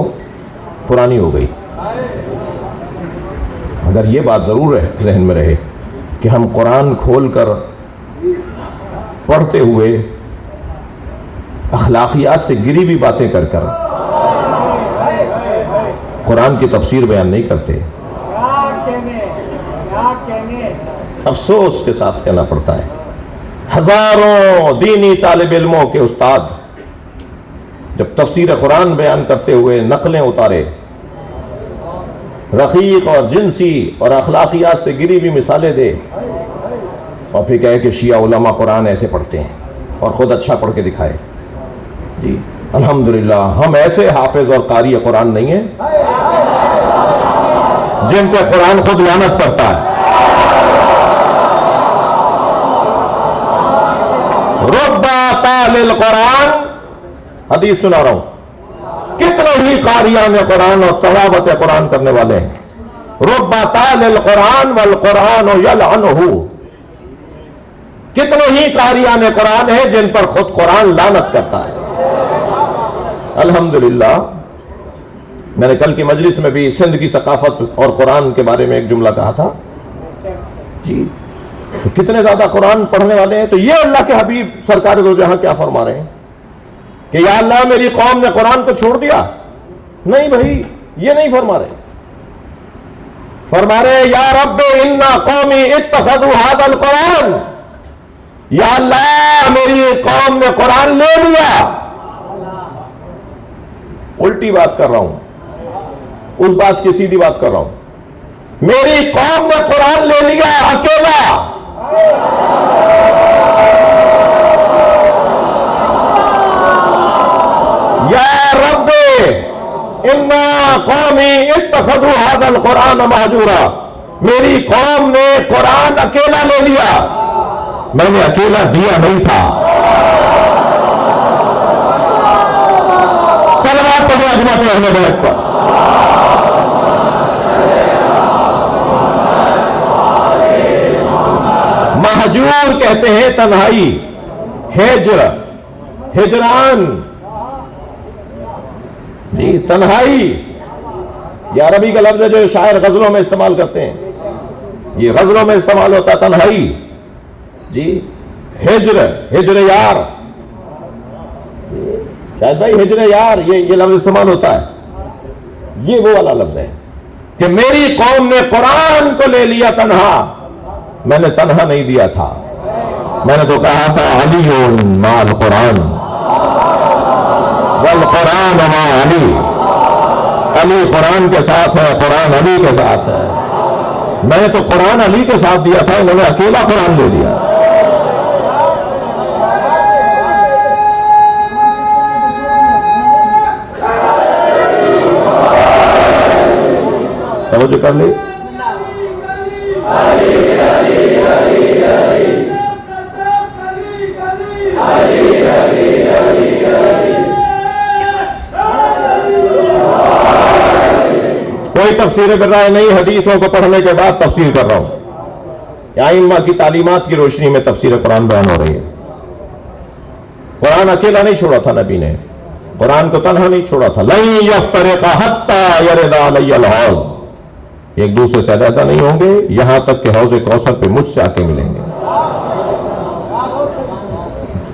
پرانی ہو گئی. اگر یہ بات ضرور ہے ذہن میں رہے کہ ہم قرآن کھول کر پڑھتے ہوئے اخلاقیات سے گری ہوئی باتیں کر کر قرآن کی تفسیر بیان نہیں کرتے. افسوس کے ساتھ کہنا پڑتا ہے ہزاروں دینی طالب علموں کے استاد جب تفسیر قرآن بیان کرتے ہوئے نقلیں اتارے، رقیق اور جنسی اور اخلاقیات سے گری ہوئی مثالیں دے، اور پھر کہے کہ شیعہ علماء قرآن ایسے پڑھتے ہیں اور خود اچھا پڑھ کے دکھائے. جی الحمدللہ ہم ایسے حافظ اور قاری قرآن نہیں ہیں جن پہ قرآن خود لعنت کرتا ہے. ربا قال القرآن، حدیث سنا رہا ہوں، کتنے ہی قاریان قرآن اور تلاوت قرآن کرنے والے ہیں. ربا قال القرآن والقرآن یلعنہ، کتنے ہی قاریان قرآن ہیں جن پر خود قرآن لعنت کرتا ہے. الحمدللہ میں نے کل کی مجلس میں بھی سندھ کی ثقافت اور قرآن کے بارے میں ایک جملہ کہا تھا. جی تو کتنے زیادہ قرآن پڑھنے والے ہیں. تو یہ اللہ کے حبیب سرکار دو جہاں کیا فرما رہے ہیں کہ یا اللہ میری قوم نے قرآن کو چھوڑ دیا؟ نہیں بھائی، یہ نہیں فرما رہے. فرما رہے یا رب ان قومی اتخذوا ھذا القرآن، یا اللہ میری قوم نے قرآن لے لیا. الٹی بات کر رہا ہوں، اس بات کی سیدھی بات کر رہا ہوں. میری قوم نے قرآن لے لیا اکیلا. یا رب ان قومی اتخذوا ھذا القرآن مہجورا، میری قوم نے قرآن اکیلا لے لیا. میں نے اکیلا دیا نہیں تھا. صلوات پڑھو عظمت اہل بیت پر. مہجور کہتے ہیں تنہائی، ہجر، ہجران، جی تنہائی. یہ عربی کا لفظ ہے جو شاعر غزلوں میں استعمال کرتے ہیں. یہ غزلوں میں استعمال ہوتا ہے تنہائی. جی ہجر، ہجر یار، شاید بھائی ہجر یار یہ لفظ استعمال ہوتا ہے. یہ وہ والا لفظ ہے کہ میری قوم نے قرآن کو لے لیا تنہا. میں نے تنہا نہیں دیا تھا، میں نے تو کہا تھا علی مع القرآن والقرآن مع علی. علی قرآن کے ساتھ ہے، قرآن علی کے ساتھ ہے. میں نے تو قرآن علی کے ساتھ دیا تھا، انہوں نے اکیلا قرآن لے لیا. توجہ کر لی. کوئی تفسیر کر رہا ہے نہیں، حدیثوں کو پڑھنے کے بعد تفسیر کر رہا ہوں. ائمہ کی تعلیمات کی روشنی میں تفسیر قرآن بیان ہو رہی ہے. قرآن اکیلا نہیں چھوڑا تھا نبی نے، قرآن کو تنہا نہیں چھوڑا تھا. لن یفترق حتی یرد علی الحوض، ایک دوسرے سے علیحدہ نہیں ہوں گے یہاں تک کہ حوض کوثر پہ مجھ سے آ کے ملیں گے.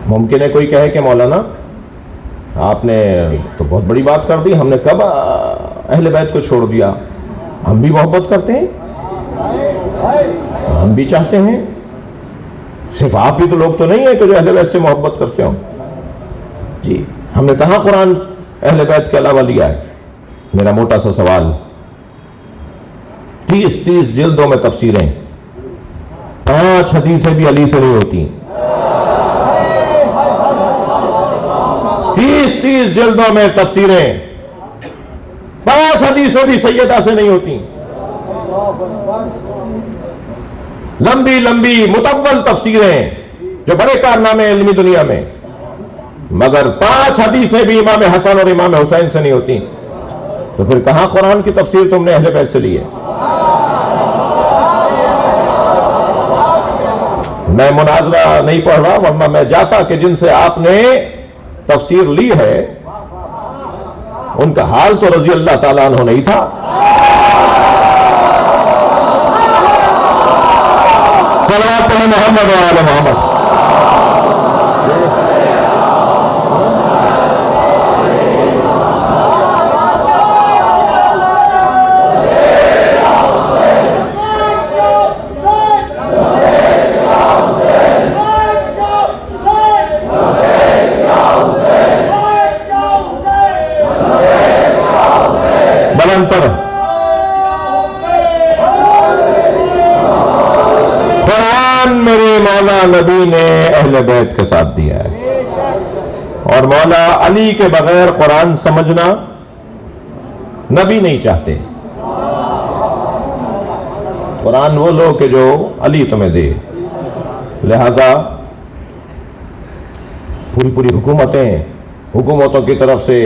ممکن ہے کوئی کہے کہ مولانا آپ نے تو بہت بڑی بات کر دی، ہم نے کب اہل بیت کو چھوڑ دیا؟ ہم بھی محبت کرتے ہیں، ہم بھی چاہتے ہیں. صرف آپ بھی تو لوگ تو نہیں ہیں کہ جو اہل بیت سے محبت کرتے ہوں. جی ہم نے کہاں قرآن اہل بیت کے علاوہ لیا ہے؟ میرا موٹا سا سوال، 30 جلدوں میں تفسیریں، 5 حدیثیں بھی علی سے نہیں ہوتی. 30 جلدوں میں تفسیریں، 5 حدیثیں بھی سیدہ سے نہیں ہوتی. لمبی لمبی مطول تفسیریں جو بڑے کارنامے علمی دنیا میں، مگر 5 حدیثیں بھی امام حسن اور امام حسین سے نہیں ہوتی. تو پھر کہاں قرآن کی تفسیر تم نے اہل بیت سے لی ہے؟ میں مناظرہ نہیں پڑھ رہا، ورنہ میں جاتا کہ جن سے آپ نے تفسیر لی ہے ان کا حال تو رضی اللہ تعالیٰ عنہ نہیں تھا. صلوات محمد و آل محمد. قرآن میرے مولا نبی نے اہل بیت کے ساتھ دیا ہے، اور مولا علی کے بغیر قرآن سمجھنا نبی نہیں چاہتے. قرآن وہ لو کہ جو علی تمہیں دے. لہذا پوری حکومتوں کی طرف سے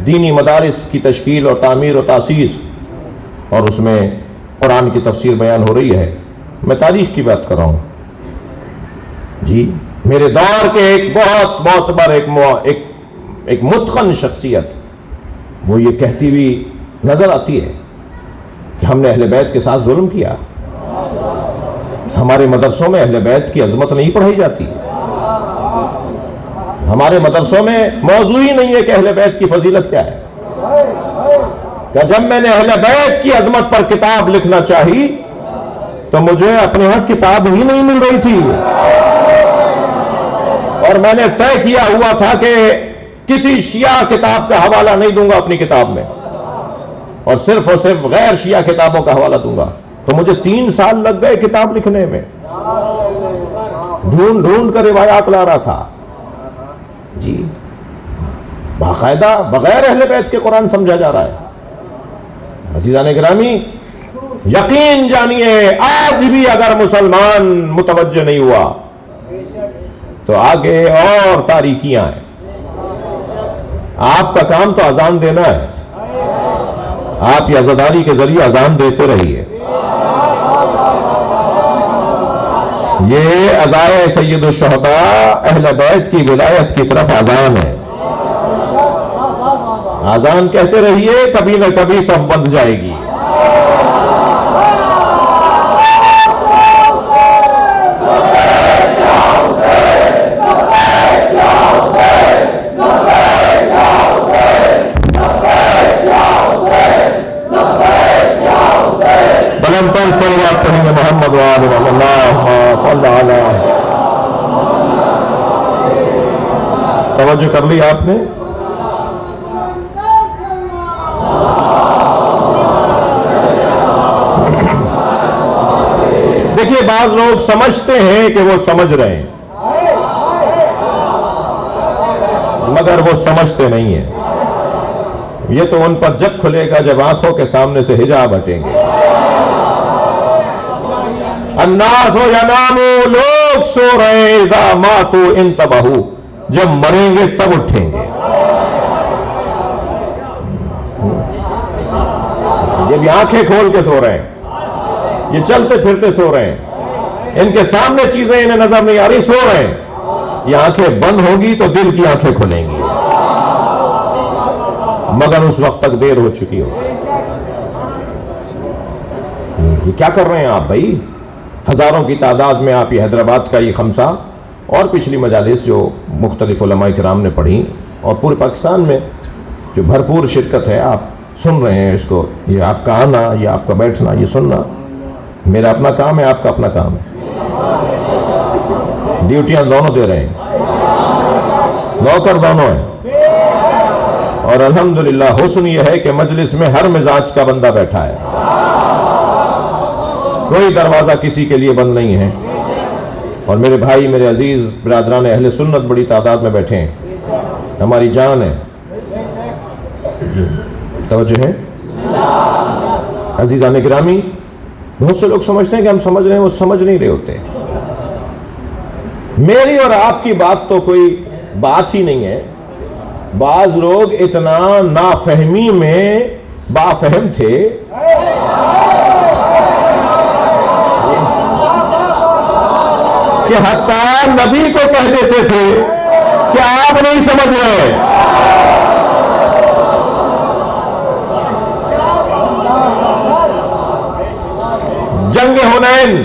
دینی مدارس کی تشکیل اور تعمیر و تاسیس، اور اس میں قرآن کی تفسیر بیان ہو رہی ہے. میں تاریخ کی بات کر رہا ہوں جی. میرے دور کے ایک بہت معتبر ایک متقن شخصیت وہ یہ کہتی ہوئی نظر آتی ہے کہ ہم نے اہل بیت کے ساتھ ظلم کیا. ہمارے مدرسوں میں اہل بیت کی عظمت نہیں پڑھائی جاتی. ہمارے مدرسوں میں موضوع ہی نہیں ہے کہ اہل بیت کی فضیلت کیا ہے. کہ جب میں نے اہل بیت کی عظمت پر کتاب لکھنا چاہی تو مجھے اپنے ہاں کتاب ہی نہیں مل رہی تھی، اور میں نے طے کیا ہوا تھا کہ کسی شیعہ کتاب کا حوالہ نہیں دوں گا اپنی کتاب میں، اور صرف غیر شیعہ کتابوں کا حوالہ دوں گا. تو مجھے 3 سال لگ گئے کتاب لکھنے میں. ڈھونڈ کر روایات لا رہا تھا جی. باقاعدہ بغیر اہل بیت کے قرآن سمجھا جا رہا ہے. عزیزان گرامی، یقین جانیے آج بھی اگر مسلمان متوجہ نہیں ہوا تو آگے اور تاریکیاں ہیں. آپ کا کام تو اذان دینا ہے. آپ یہ عزاداری کے ذریعے اذان دیتے رہیے. یہ عزائے سید الشہداء اہل بیت کی ولایت کی طرف اذان ہے. اذان کہتے رہیے، کبھی نہ کبھی صف بند جائے گی. بلندتر صلوات پڑھیں گے محمد و آل محمد. اللہم صل علی. توجہ کر لی آپ نے؟ دیکھیے، بعض لوگ سمجھتے ہیں کہ وہ سمجھ رہے ہیں، مگر وہ سمجھتے نہیں ہیں. یہ تو ان پر جب کھلے گا جب آنکھوں کے سامنے سے حجاب ہٹیں گے. الناس یناموا، لوگ سو رہے ہیں. اذا ماتوا انتبہوا، جب مریں گے تب اٹھیں گے. یہ بھی آنکھیں کھول کے سو رہے ہیں، یہ چلتے پھرتے سو رہے ہیں. ان کے سامنے چیزیں انہیں نظر نہیں آ رہی، سو رہے ہیں. یہ آنکھیں بند ہوگی تو دل کی آنکھیں کھلیں گی، مگر اس وقت تک دیر ہو چکی ہو. یہ کیا کر رہے ہیں آپ بھائی؟ ہزاروں کی تعداد میں آپ یہ حیدرآباد کا یہ خمسہ اور پچھلی مجالس جو مختلف علماء کرام نے پڑھی، اور پورے پاکستان میں جو بھرپور شرکت ہے، آپ سن رہے ہیں اس کو. یہ آپ کا آنا، یہ آپ کا بیٹھنا، یہ سننا میرا اپنا کام ہے، آپ کا اپنا کام ہے. ڈیوٹیاں دونوں دے رہے ہیں، نوکر دونوں ہیں. اور الحمدللہ حسن یہ ہے کہ مجلس میں ہر مزاج کا بندہ بیٹھا ہے. کوئی دروازہ کسی کے لیے بند نہیں ہے. اور میرے بھائی، میرے عزیز برادران اہل سنت بڑی تعداد میں بیٹھے ہیں. ہماری جان ہے. توجہ ہے عزیزان گرامی. بہت سے لوگ سمجھتے ہیں کہ ہم سمجھ رہے ہیں، وہ سمجھ نہیں رہے ہوتے. میری اور آپ کی بات تو کوئی بات ہی نہیں ہے. بعض لوگ اتنا نافہمی میں بافہم تھے کہ حتیٰ نبی کو کہہ دیتے تھے کہ آپ نہیں سمجھ رہے. جنگ حنین،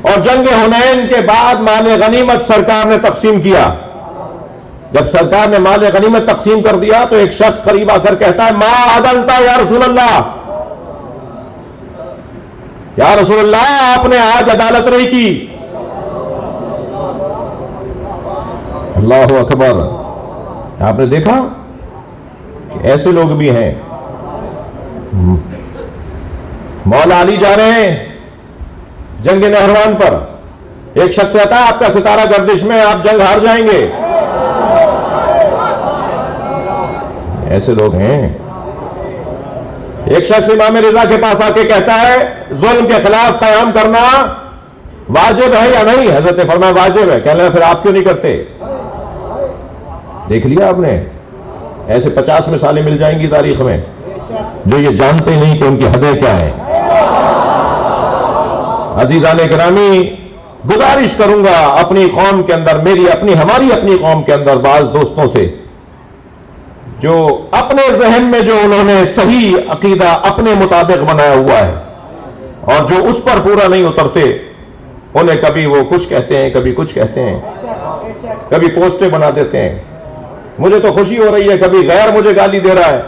اور جنگ حنین کے بعد مال غنیمت سرکار نے تقسیم کیا۔ جب سرکار نے مال غنیمت تقسیم کر دیا تو ایک شخص قریب آ کر کہتا ہے ما عدلتا یا رسول اللہ، یا رسول اللہ آپ نے آج عدالت نہیں کی۔ اللہ اکبر۔ آپ نے دیکھا کہ ایسے لوگ بھی ہیں۔ مولا علی جا رہے ہیں جنگ نہروان پر، ایک شخص کہتا ہے آپ کا ستارہ گردش میں، آپ جنگ ہار جائیں گے۔ ایسے لوگ ہیں۔ ایک شخص امام رضا کے پاس آ کے کہتا ہے ظلم کے خلاف قیام کرنا واجب ہے یا نہیں؟ حضرت نے فرمایا واجب ہے۔ کہنے لگا پھر آپ کیوں نہیں کرتے؟ دیکھ لیا آپ نے؟ ایسے 50 مثالیں مل جائیں گی تاریخ میں جو یہ جانتے نہیں کہ ان کی حدیں کیا ہیں۔ عزیزان گرامی، گزارش کروں گا اپنی قوم کے اندر، ہماری اپنی قوم کے اندر بعض دوستوں سے جو اپنے ذہن میں جو انہوں نے صحیح عقیدہ اپنے مطابق بنایا ہوا ہے اور جو اس پر پورا نہیں اترتے، انہیں کبھی وہ کچھ کہتے ہیں، کبھی کچھ کہتے ہیں، کبھی پوسٹیں بنا دیتے ہیں۔ مجھے تو خوشی ہو رہی ہے، کبھی غیر مجھے گالی دے رہا ہے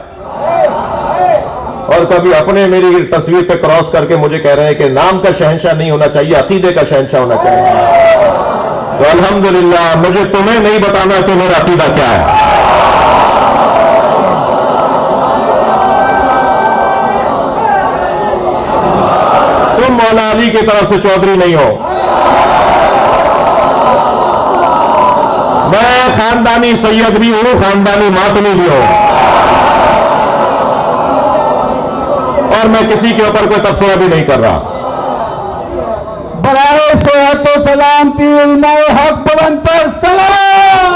اور کبھی اپنے میری تصویر پہ کراس کر کے مجھے کہہ رہے ہیں کہ نام کا شہنشاہ نہیں ہونا چاہیے، عقیدے کا شہنشاہ ہونا چاہیے۔ تو الحمدللہ مجھے تمہیں نہیں بتانا کہ میرا عقیدہ کیا ہے۔ تم مولا علی کی طرف سے چودھری نہیں ہو، میں خاندانی سید بھی ہوں، خاندانی ماتمی بھی ہوں، اور میں کسی کے اوپر کوئی تبصرہ بھی نہیں کر رہا۔ برائے صحت و سلامتی علماء حق بلند پر سلام۔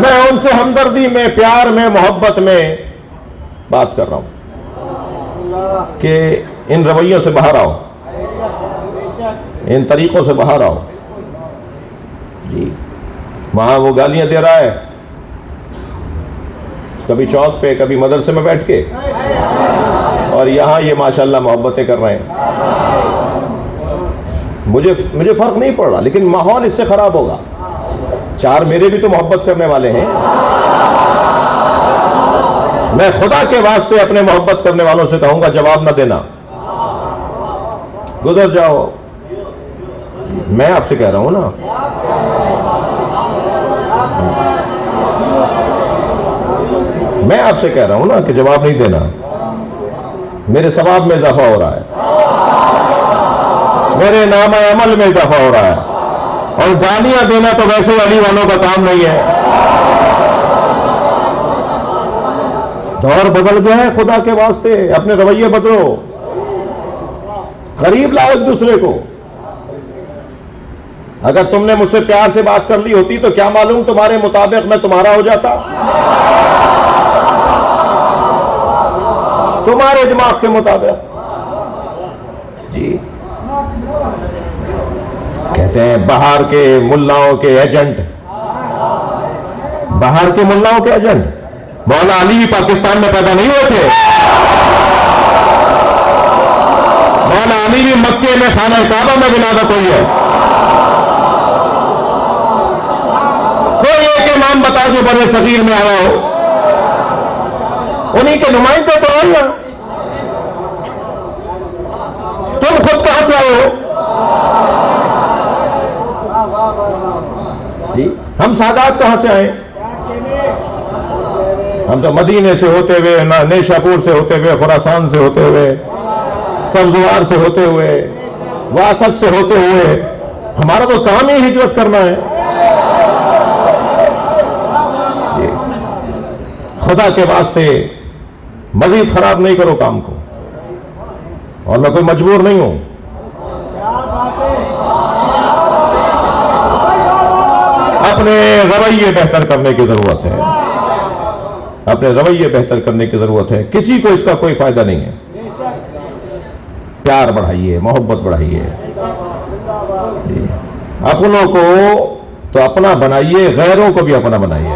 میں ان سے ہمدردی میں، پیار میں، محبت میں بات کر رہا ہوں کہ ان رویوں سے باہر آؤ، ان طریقوں سے باہر آؤ۔ جی وہاں وہ گالیاں دے رہا ہے، کبھی چوک پہ، کبھی مدرسے میں بیٹھ کے، اور یہاں یہ ماشاءاللہ محبتیں کر رہے ہیں۔ مجھے فرق نہیں پڑ رہا، لیکن ماحول اس سے خراب ہوگا۔ چار میرے بھی تو محبت کرنے والے ہیں، میں خدا کے واسطے اپنے محبت کرنے والوں سے کہوں گا جواب نہ دینا، گزر جاؤ۔ میں آپ سے کہہ رہا ہوں نا، میں آپ سے کہہ رہا ہوں نا کہ جواب نہیں دینا، میرے ثواب میں اضافہ ہو رہا ہے، میرے نام عمل میں اضافہ ہو رہا ہے، اور گالیاں دینا تو ویسے علی والوں کا کام نہیں ہے۔ دور بدل گیا ہے، خدا کے واسطے اپنے رویے بدلو، قریب لاؤ ایک دوسرے کو۔ اگر تم نے مجھ سے پیار سے بات کر لی ہوتی تو کیا معلوم تمہارے مطابق میں تمہارا ہو جاتا، تمہارے دماغ کے مطابق۔ جی کہتے ہیں باہر کے ملاؤں کے ایجنٹ، باہر کے ملاؤں کے ایجنٹ۔ مولا علی بھی پاکستان میں پیدا نہیں ہوئے تھے، مولا علی بھی مکے میں خانہ کعبہ میں ولادت ہوئی ہے۔ کوئی ایک امام بتا جو بر صغیر میں آیا ہو، انہی کے نمائندے تو آئے ہیں۔ تم خود کہاں سے آئے ہو؟ جی ہم سادات کہاں سے آئے؟ ہم تو مدینے سے ہوتے ہوئے، نیشاپور سے ہوتے ہوئے، خراسان سے ہوتے ہوئے، سبزوار سے ہوتے ہوئے، واسط سے ہوتے ہوئے، ہمارا تو کام ہی ہجرت کرنا ہے۔ خدا کے واسطے مزید خراب نہیں کرو کام کو، اور میں کوئی مجبور نہیں ہوں۔ اپنے رویے بہتر کرنے کی ضرورت ہے، اپنے رویے بہتر کرنے کی ضرورت ہے، کسی کو اس کا کوئی فائدہ نہیں ہے۔ پیار بڑھائیے، محبت بڑھائیے، اپنوں کو تو اپنا بنائیے، غیروں کو بھی اپنا بنائیے۔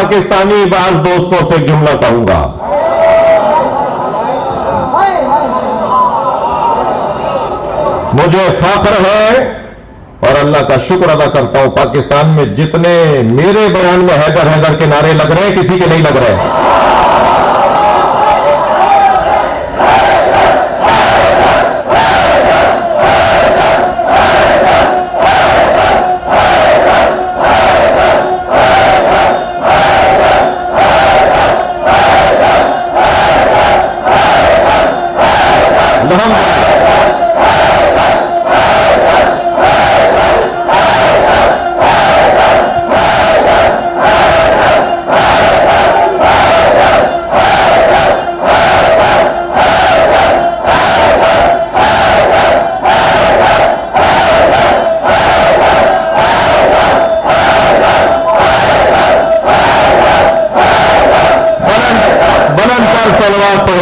پاکستانی بعض دوستوں سے جملہ کہوں گا. مجھے فخر ہے اور اللہ کا شکر ادا کرتا ہوں پاکستان میں جتنے میرے بیان میں حیدر حیدر کے نعرے لگ رہے ہیں کسی کے نہیں لگ رہے.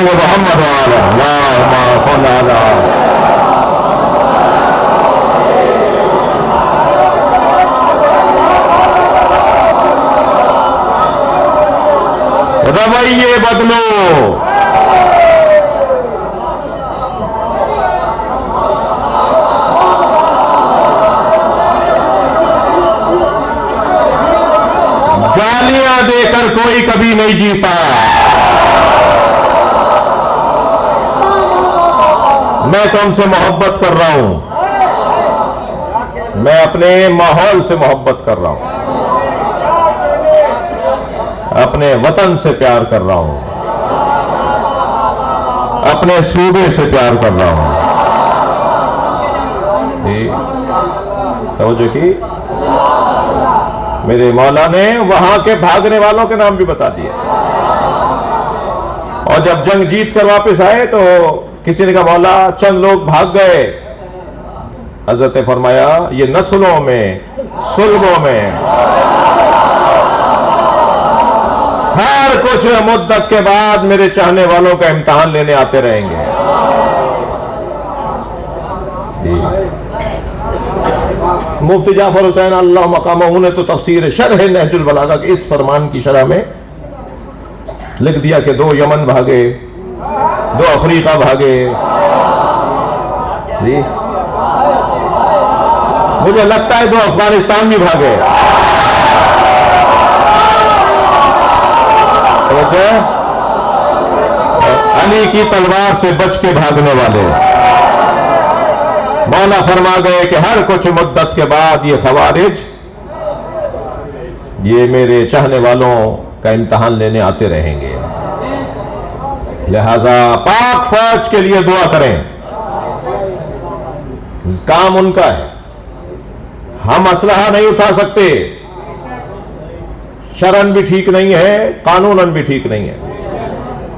محمد رویے بدلو. گالیاں دے کر کوئی کبھی نہیں جیتا. میں تم سے محبت کر رہا ہوں. میں اپنے ماحول سے محبت کر رہا ہوں. اپنے وطن سے پیار کر رہا ہوں. اپنے صوبے سے پیار کر رہا ہوں. توجہ کی. میرے مولا نے وہاں کے بھاگنے والوں کے نام بھی بتا دیے. اور جب جنگ جیت کر واپس آئے تو کسی نے کہا مولا چند لوگ بھاگ گئے. حضرت نے فرمایا یہ نسلوں میں صلبوں میں ہر کچھ مدت کے بعد میرے چاہنے والوں کا امتحان لینے آتے رہیں گے. مفتی جعفر حسین اللہ مقامہ نے تو تفسیر شرح نہج البلاغہ کے اس فرمان کی شرح میں لکھ دیا کہ 2 یمن بھاگے, 2 افریقہ بھاگے. جی مجھے لگتا ہے 2 افغانستان بھی بھاگے. علی کی تلوار سے بچ کے بھاگنے والے. مولا فرما گئے کہ ہر کچھ مدت کے بعد یہ خوارج یہ میرے چاہنے والوں کا امتحان لینے آتے رہیں گے. لہذا پاک فوج کے لیے دعا کریں. کام ان کا ہے. ہم اسلحہ نہیں اٹھا سکتے. شرعاً بھی ٹھیک نہیں ہے, قانوناً بھی ٹھیک نہیں ہے.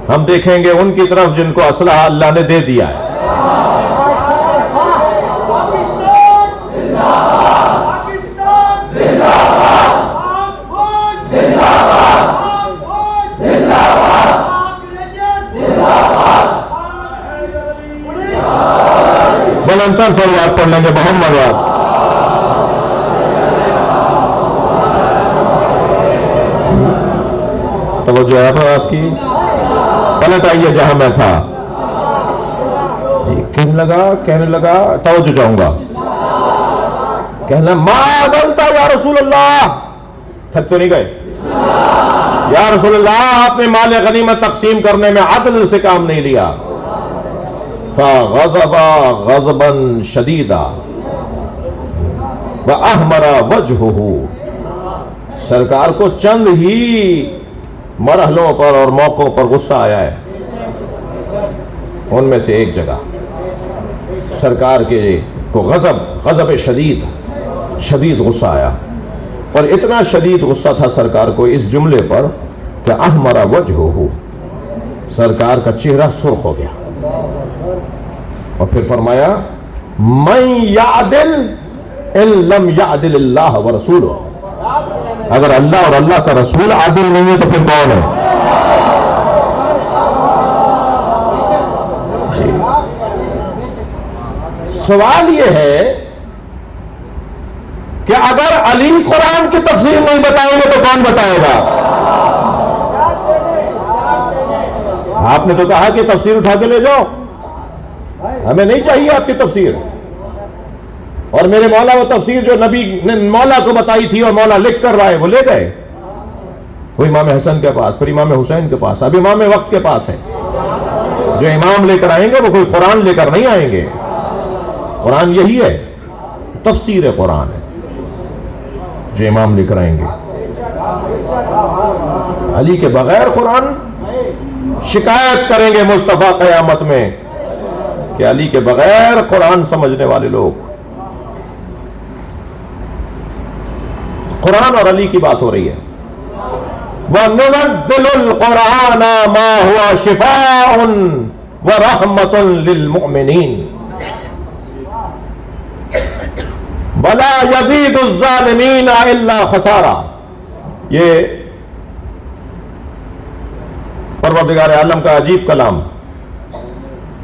ہم دیکھیں گے ان کی طرف جن کو اسلحہ اللہ نے دے دیا ہے. بلندتر صلوات پڑھ لیں گے محمد واد. توجہ ہے بات کی. پلٹ آئیے جہاں میں تھا. کہنے لگا توجہ چاہوں گا. کہنا ما عدلتا یا رسول اللہ. تھک تو نہیں گئے؟ یا رسول اللہ آپ نے مال غنیمت تقسیم کرنے میں عدل سے کام نہیں لیا. فغضب غضبا شدیدا واحمر وجهه. سرکار کو چند ہی مرحلوں پر اور موقعوں پر غصہ آیا ہے. ان میں سے ایک جگہ سرکار کے کو غضب شدید غصہ آیا. اور اتنا شدید غصہ تھا سرکار کو اس جملے پر کہ احمر وجهه, سرکار کا چہرہ سرخ ہو گیا. اور پھر فرمایا من یعدل ان لم یعدل اللہ ورسولہ. اگر اللہ اور اللہ کا رسول عادل نہیں ہے تو پھر کون ہے؟ سوال یہ ہے کہ اگر علی قرآن کی تفسیر نہیں بتائیں گے تو کون بتائے گا؟ آپ نے تو کہا کہ تفسیر اٹھا کے لے جاؤ، ہمیں نہیں چاہیے آپ کی تفسیر. اور میرے مولا وہ تفسیر جو نبی نے مولا کو بتائی تھی اور مولا لکھ کر رہا ہے وہ لے گئے. وہ امام حسن کے پاس، پھر امام حسین کے پاس، اب امام وقت کے پاس ہے. جو امام لے کر آئیں گے وہ کوئی قرآن لے کر نہیں آئیں گے. قرآن یہی ہے، تفسیر قرآن ہے جو امام لے کر آئیں گے. علی کے بغیر قرآن، شکایت کریں گے مصطفیٰ قیامت میں کہ علی کے بغیر قرآن سمجھنے والے لوگ. قرآن اور علی کی بات ہو رہی ہے. وَنُنَزِّلُ الْقُرْآنَ مَا هُوَ شِفَاءٌ وَرَحْمَةٌ لِّلْمُؤْمِنِينَ وَلَا يَزِيدُ الظَّالِمِينَ إِلَّا خَسَارًا. یہ پروردگار عالم کا عجیب کلام.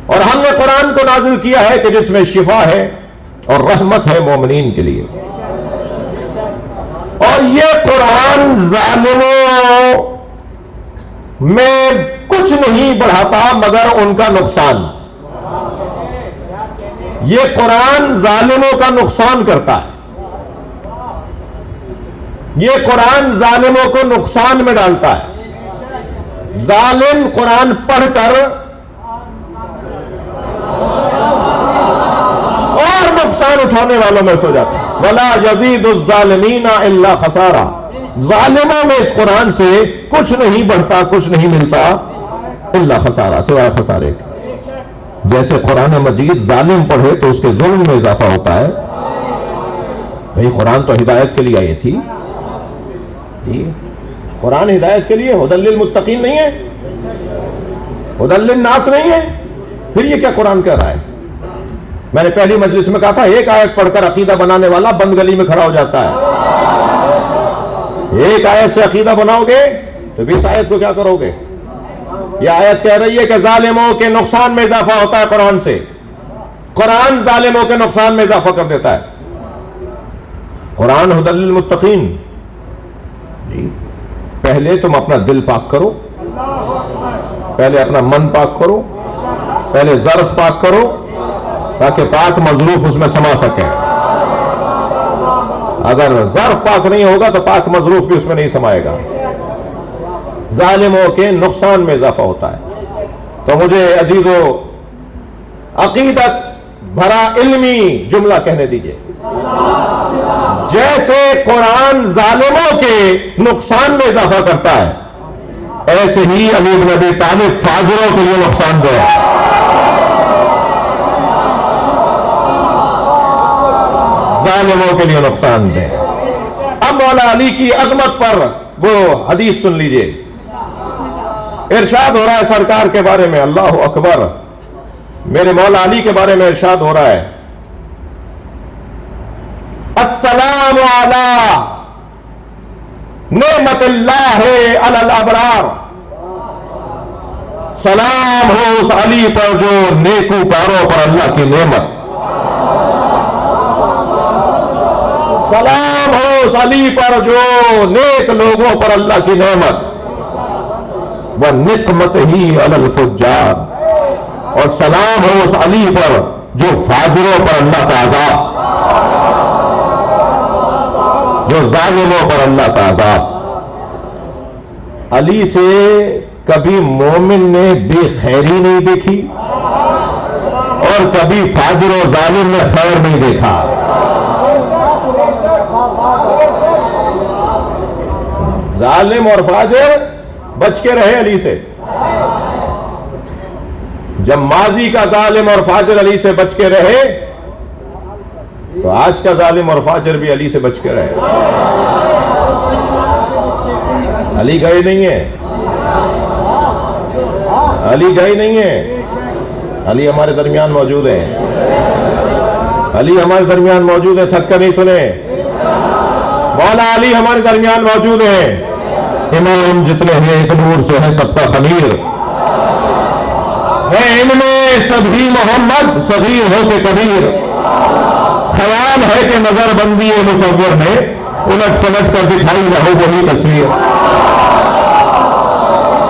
اور ہم نے قرآن کو نازل کیا ہے کہ جس میں شفا ہے اور رحمت ہے مومنین کے لیے. اور یہ قرآن ظالموں میں کچھ نہیں بڑھاتا مگر ان کا نقصان. یہ قرآن ظالموں کا نقصان کرتا ہے. یہ قرآن ظالموں کو نقصان میں ڈالتا ہے. ظالم قرآن پڑھ کر اور نقصان اٹھانے والوں میں سو جاتا ہے. وَلَا يَزِيدُ الظَّالِمِينَ إِلَّا خَسَارًا. ظالموں میں اس قرآن سے کچھ نہیں بڑھتا، کچھ نہیں ملتا الا خسارہ، سوائے خسارے کے. جیسے قرآن مجید ظالم پڑھے تو اس کے ظلم میں اضافہ ہوتا ہے. بھئی قرآن تو ہدایت کے لیے آئی تھی. قرآن ہدایت کے لیے، ھدی للمتقین نہیں ہے، ھدی للناس نہیں ہے. پھر یہ کیا قرآن کہہ رہا ہے؟ میں نے پہلی مجلس میں کہا تھا ایک آیت پڑھ کر عقیدہ بنانے والا بند گلی میں کھڑا ہو جاتا ہے. ایک آیت سے عقیدہ بناؤ گے تو 20 آیت کو کیا کرو گے؟ یہ آیت کہہ رہی ہے کہ ظالموں کے نقصان میں اضافہ ہوتا ہے قرآن سے. قرآن ظالموں کے نقصان میں اضافہ کر دیتا ہے. قرآن ھدی للمتقین. جی پہلے تم اپنا دل پاک کرو، پہلے اپنا من پاک کرو، پہلے ظرف پاک کرو تاکہ پاک مظروف اس میں سما سکے. اگر ظرف پاک نہیں ہوگا تو پاک مظروف بھی اس میں نہیں سمائے گا. ظالموں کے نقصان میں اضافہ ہوتا ہے. تو مجھے عزیزو عقیدت بھرا علمی جملہ کہنے دیجئے. جیسے قرآن ظالموں کے نقصان میں اضافہ کرتا ہے، ایسے ہی علی بن ابی طالب فاجروں کے لیے نقصان دہ ہے. ظالموں کے لیے نقصان دہ. اب مولا علی کی عظمت پر وہ حدیث سن لیجئے. ارشاد ہو رہا ہے سرکار کے بارے میں، اللہ اکبر، میرے مولا علی کے بارے میں ارشاد ہو رہا ہے، السلام علی نعمت اللہ علی الابرار. سلام ہو اس علی پر جو نیکوکاروں پر اللہ کی نعمت. سلام ہو اس علی پر جو نیک لوگوں پر اللہ کی نعمت. وَنِقْمَتِهِ عَلَى الْفُجَّارِ. اور سلام ہو اس علی پر جو فاجروں پر اللہ کا عذاب، جو ظالموں پر اللہ کا عذاب. علی سے کبھی مومن نے بے خیری نہیں دیکھی اور کبھی فاجر و ظالم نے خیر نہیں دیکھا. ظالم اور فاجر بچ کے رہے علی سے. جب ماضی کا ظالم اور فاجر علی سے بچ کے رہے تو آج کا ظالم اور فاجر بھی علی سے بچ کے رہے. علی گئے نہیں ہے، علی گئے نہیں ہے. علی ہمارے درمیان موجود ہے. علی ہمارے درمیان موجود ہے. تھک کر نہیں سنے، مولا علی ہمارے درمیان موجود ہے. امام جتنے ہیں ایک نور سے ہے سب کا خمیر ہے. ان میں سبھی محمد صغیر ہو کے کبیر. خیال ہے کہ نظر بندی مصور میں الٹ پلٹ کر دکھائی نہ ہو وہی تصویر.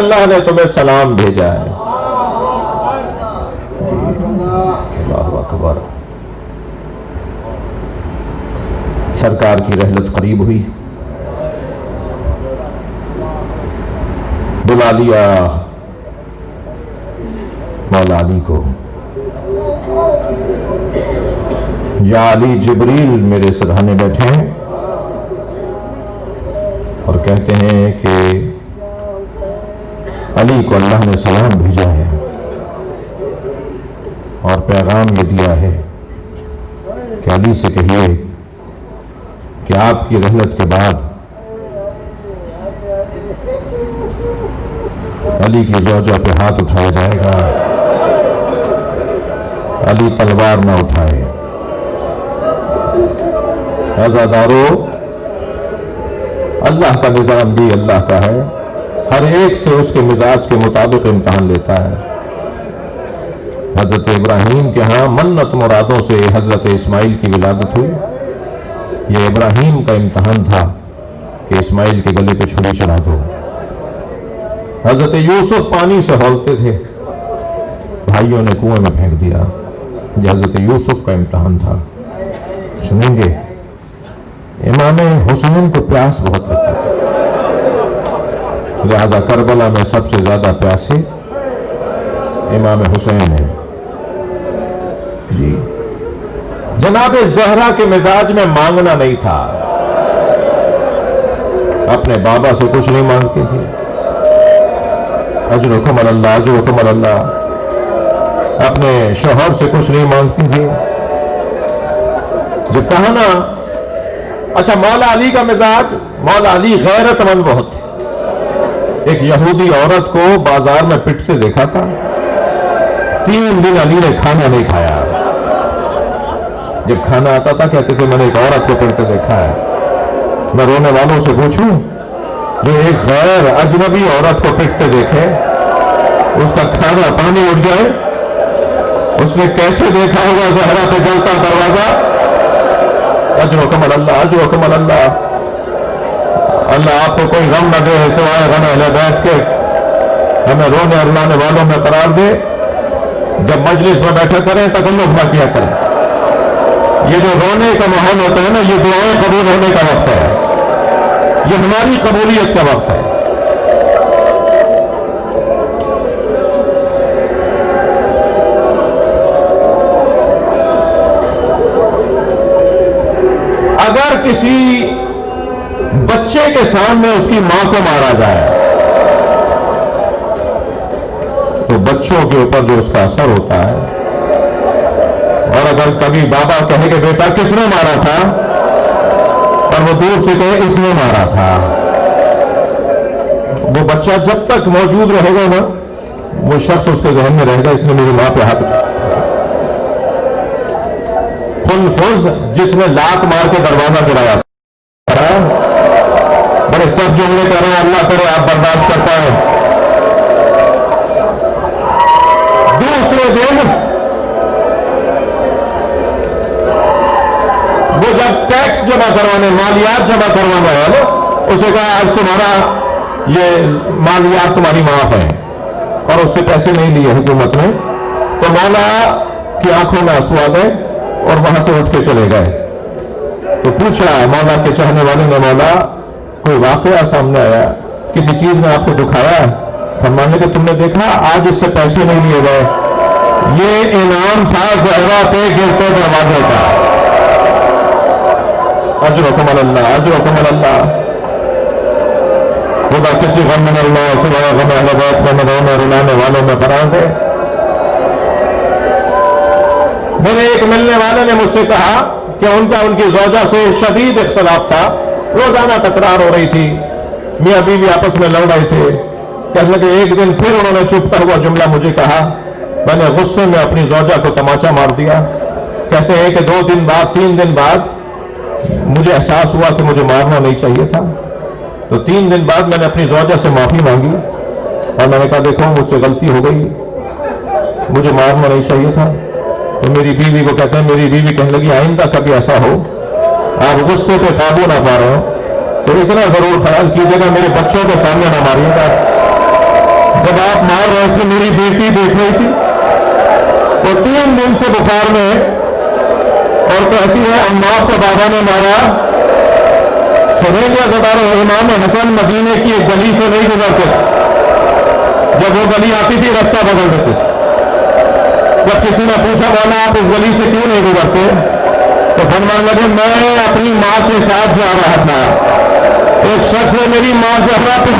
اللہ نے تمہیں سلام بھیجا ہے۔ اللہ اکبر۔ سرکار کی رحلت قریب ہوئی، بلا لیا مولا علی کو، یا علی جبریل میرے سرہانے بیٹھے ہیں اور کہتے ہیں کہ علی کو اللہ نے سلام بھیجا ہے اور پیغام یہ دیا ہے کہ علی سے کہیے کہ آپ کی رحلت کے بعد علی کی زوجہ پہ ہاتھ اٹھایا جائے گا، علی تلوار نہ اٹھائے۔ عزادارو، اللہ کا نظام بھی اللہ کا ہے، ہر ایک سے اس کے مزاج کے مطابق امتحان لیتا ہے۔ حضرت ابراہیم کے ہاں منت مرادوں سے حضرت اسماعیل کی ولادت ہوئی۔ یہ ابراہیم کا امتحان تھا کہ اسماعیل کے گلے پہ چھری چڑھا دو۔ حضرت یوسف پانی سے ہولتے تھے، بھائیوں نے کنویں میں پھینک دیا۔ یہ حضرت یوسف کا امتحان تھا۔ سنیں گے، امام حسین کو پیاس بہت لگتی تھی، لہذا کربلا میں سب سے زیادہ پیاسے امام حسین ہیں۔ جی، جناب زہرا کے مزاج میں مانگنا نہیں تھا، اپنے بابا سے کچھ نہیں مانگتی تھی۔ اجرکم اللہ، اجرکم اللہ، اپنے شوہر سے کچھ نہیں مانگتی تھی۔ جب کہا نا، اچھا مولا علی کا مزاج، مولا علی غیرت مند بہت تھے۔ ایک یہودی عورت کو بازار میں پٹتے دیکھا تھا، 3 دن علی نے کھانا نہیں کھایا۔ جب کھانا آتا تھا کہتے تھے میں نے ایک عورت کو پٹتے دیکھا ہے۔ میں رونے والوں سے پوچھوں، جو ایک غیر اجنبی عورت کو پٹتے دیکھے، اس کا کھانا پانی اٹھ جائے، اس نے کیسے دیکھا ہوگا زہرا پہ جلتا دروازہ؟ اجرکم اللہ، اجرکم اللہ۔ اللہ آپ کو کوئی غم نہ دے سوائے غم اہل بیت کے، ہمیں رونے اور رلانے والوں میں قرار دے۔ جب مجلس میں بیٹھے کریں تکلف نہ کیا کریں۔ یہ جو رونے کا ماحول ہوتا ہے نا، یہ دعائیں قبول ہونے کا وقت ہے، یہ ہماری قبولیت کا وقت ہے۔ اگر کسی بچے کے سامنے اس کی ماں کو مارا جائے تو بچوں کے اوپر جو اس کا اثر ہوتا ہے، اور اگر کبھی بابا کہے کہ بیٹا کس نے مارا تھا، اور وہ دور سے کہے اس نے مارا تھا، وہ بچہ جب تک موجود رہے گا نا، وہ شخص اس کے ذہن میں رہے گا اس نے میری ماں پہ ہاتھ اٹھایا۔ خنفذ جس نے لات مار کے دروازہ گرایا، بڑے سب جملے کر رہے ہیں، اللہ کرے آپ برداشت کر پائیں۔ دوسرے دن وہ جب ٹیکس جمع کروانے، مالیات جمع کروانا ہے، اسے کہا آج تمہارا یہ مالیات تمہاری معاف ہے، اور اس سے پیسے نہیں لیے حکومت نے، تو مولا کی آنکھوں میں آنسو آ گئے اور وہاں سے اٹھ کے چلے گئے۔ تو پوچھا مولا کے چاہنے والے نے، مولا کوئی واقعہ سامنے آیا، کسی چیز نے آپ کو دکھایا؟ فرمانے کہ تم نے دیکھا آج اس سے پیسے نہیں لیے گئے، یہ انعام تھا زہرا پہ گرتے دروازے کا۔ اجرکم اللہ، اجرکم اللہ۔ خدا کسی غم میں اللہ سوائے غم اہل بیت کو رونے رلانے والوں میں قرار دے۔ میرے ایک ملنے والے نے مجھ سے کہا کہ ان کی زوجہ سے شدید اختلاف تھا، روزانہ تکرار ہو رہی تھی، میاں بیوی آپس میں لڑ رہے تھے۔ کہنے لگے ایک دن پھر انہوں نے چپتا ہوا جملہ مجھے کہا، میں نے غصے میں اپنی زوجہ کو تماچا مار دیا۔ کہتے ہیں کہ 2 دن بعد 3 دن بعد مجھے احساس ہوا کہ مجھے مارنا نہیں چاہیے تھا، تو 3 دن بعد میں نے اپنی زوجہ سے معافی مانگی اور میں نے کہا دیکھو مجھ سے غلطی ہو گئی، مجھے مارنا نہیں چاہیے تھا۔ تو میری بیوی کو کہتے ہیں، میری بیوی کہنے لگی آئندہ کبھی ایسا ہو آپ غصے پہ قابو نہ پا رہے ہو تو اتنا ضرور خیال کیجیے گا میرے بچوں کے سامنے نہ ماریے گا۔ جب آپ مار رہے تھے میری بیٹی دیکھ رہی تھی، وہ 3 دن سے بخار میں اور کہتی ہے اماں کو بابا نے مارا۔ سریلیا زدار امام حسن مدینے کی ایک گلی سے نہیں گزرتے، جب وہ گلی آتی تھی راستہ بدل دیتے تھے۔ جب کسی نے پوچھا مولا آپ اس گلی سے کیوں نہیں گزرتے، تو فرمانے لگے میں اپنی ماں کے ساتھ جا رہا تھا، ایک شخص نے میری ماں زہرا کو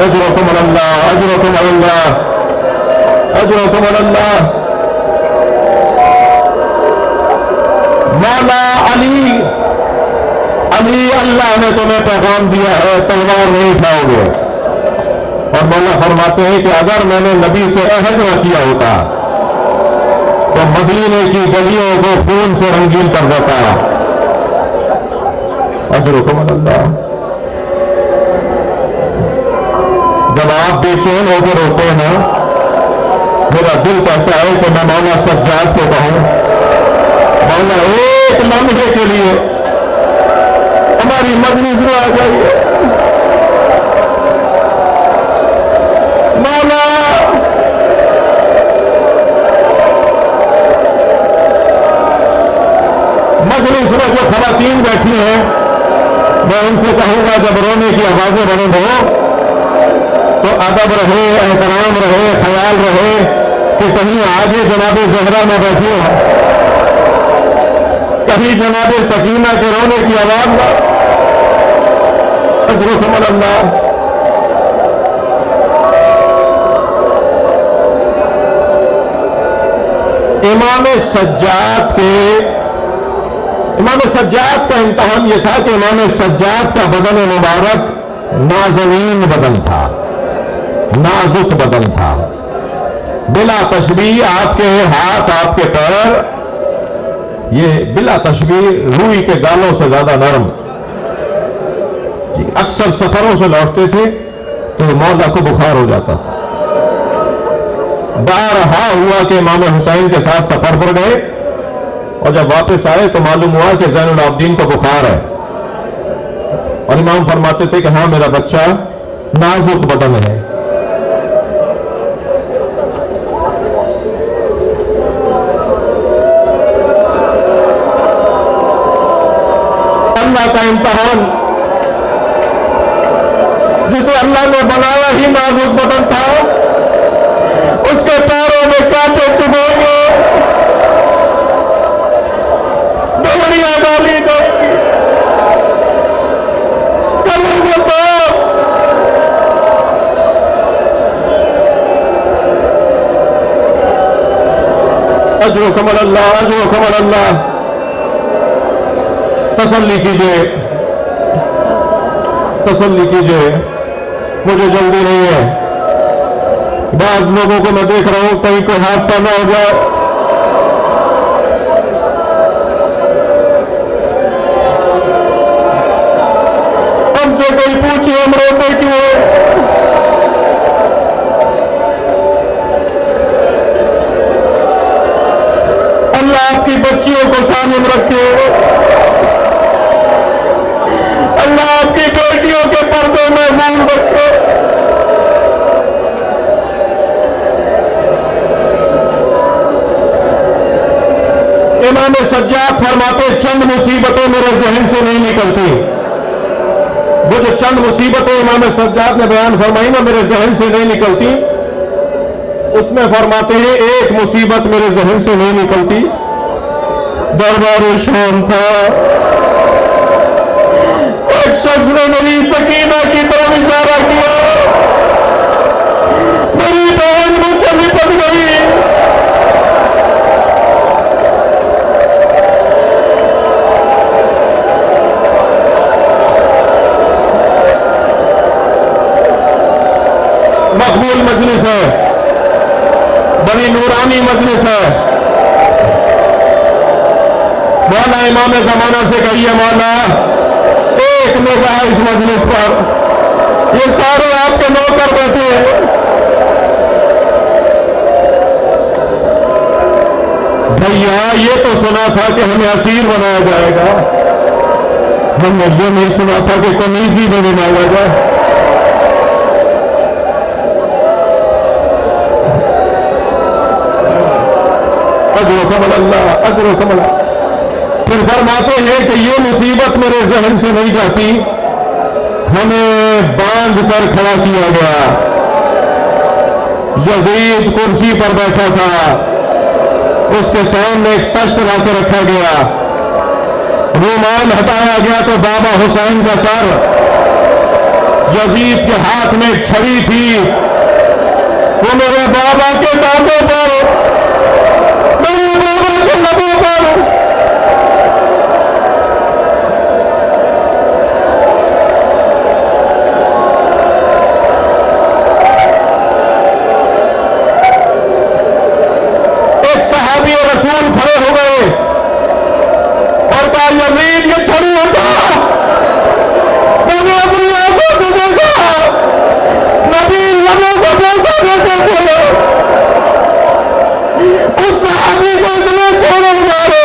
اجرکم اللہ اجرکم اللہ اجرکم اللہ۔ مولا علی اللہ نے تمہیں پیغام دیا ہے تلوار نہیں اٹھاؤ گے، اور مولا فرماتے ہیں کہ اگر میں نے نبی سے عہد نہ کیا ہوتا تو مدینے کی گلیوں کو خون سے رنگین کر دیتا۔ اجرکم اللہ۔ جب آپ بے چین ہو کے روتے ہیں میرا دل کہتا ہے کہ میں مولا سجاد کو کہوں مولا ایک لمحے کے لیے ہماری مجلس میں آ جائیے، مولا مجلس میں جو خواتین بیٹھی ہیں میں ان سے کہوں گا جب رونے کی آوازیں بلند ہو تو ادب رہے، احترام رہے، خیال رہے کہ کہیں آگے جناب زہرا نہ بیٹھی ہو، کہیں جناب سکینہ کے رونے کی آواز نہ۔ اجرکم اللہ۔ امام سجاد کا امتحان یہ تھا کہ امام سجاد کا بدن مبارک نازنین بدن تھا، نازک بدن تھا، بلا تشبیہ آپ کے ہاتھ آپ کے پیر یہ بلا تشبیہ روئی کے گالوں سے زیادہ نرم۔ اکثر سفروں سے لوٹتے تھے تو مولا کو بخار ہو جاتا تھا۔ بارہا ہوا کہ امام حسین کے ساتھ سفر پر گئے اور جب واپس آئے تو معلوم ہوا کہ زین العابدین کو بخار ہے، اور امام فرماتے تھے کہ ہاں میرا بچہ نازک بدن ہے۔ اللہ کا امتحان جسے اللہ نے بنایا ہی نازک بدن تھا، اس کے پیروں میں کانٹے چبھیں گے، ڈوریاں ڈالی جائیں گی، کریں گے تو اجرکم اللہ اجرکم اللہ۔ تسلی کیجئے تسلی کیجئے، مجھے جلدی نہیں ہے۔ بعض لوگوں کو میں دیکھ رہا ہوں کہیں کوئی حادثہ نہ ہو جائے، ہم سے کوئی پوچھے ہم روتے کیوں؟ اللہ آپ کی بچیوں کو سالم رکھے، اللہ آپ کی بیٹیوں کے پردے میں محفوظ رکھے۔ امام سجاد فرماتے چند مصیبتیں میرے ذہن سے نہیں نکلتی، وہ جو چند مصیبتیں امام سجاد نے بیان فرمائی نا میرے ذہن سے نہیں نکلتی، اس میں فرماتے ہیں ایک مصیبت میرے ذہن سے نہیں نکلتی، دربار شام تھا، ایک شخص نے میری سکینہ کی طرف اشارہ کیا، میری بہن مجھ سے لپٹ گئی، مقبول مجلس ہے، بڑی نورانی مجلس ہے۔ مولا امام زمانہ سے کہیے مولا ایک نگاہ اس مجلس پر، یہ سارے آپ کے نوکر بیٹھے ہیں، بھیا یہ تو سنا تھا کہ ہمیں اسیر بنایا جائے گا، ہم نے یہ نہیں سنا تھا کہ کمیزی میں ڈالا جائے۔ اجرکم اللہ، اجرکم اللہ۔ پھر فرماتے ہیں کہ یہ مصیبت میرے ذہن سے نہیں جاتی، ہمیں باندھ کر کھڑا کیا گیا، یزید کرسی پر بیٹھا تھا، اس کے سامنے ایک تشت لا کے رکھا گیا، رومال ہٹایا گیا تو بابا حسین کا سر، یزید کے ہاتھ میں ایک چھڑی تھی، وہ میرے بابا کے دانتوں پر، میرے بابا کے لبوں پر، ایک صحابی رسول کھڑے ہو گئے اور کہا یزید یہ چھڑی ہٹا، میں نے اپنی آنکھوں سے دیکھا نبی لبوں کو بوسہ دیتے تھے، اس صحابی کو اتنے کوڑے مارے۔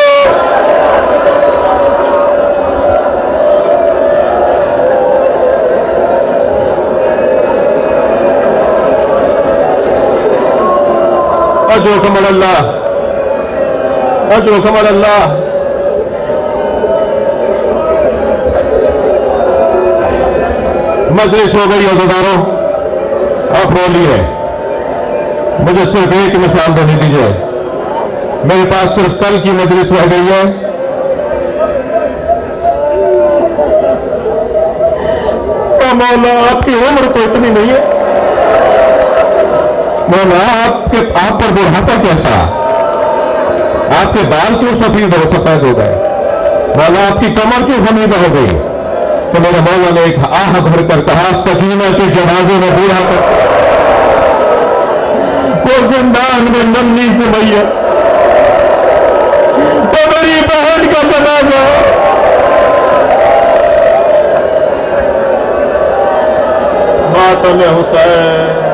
اجرکم اللہ، اجرکم اللہ۔ مجلس ہو گئی عزیزانو، آپ رو لیے، مجھے صرف ایک مثال دینے دیجیے، میرے پاس صرف کل کی مجلس رہ گئی ہے، مولا آپ کی عمر تو اتنی نہیں ہے، مولا آپ پر بڑھاپا کیسا، آپ کے بال کیوں سفید ہو گئے، مولا آپ کی کمر کیوں خمیدہ ہو گئی؟ تو میرے مولا نے ایک آہ بھر کر کہا سکینہ کے جنازے میں بوڑھا کر وہ زندان میں ننھی سے میت، وہ میری بہن کا جنازہ، ماتم حسین،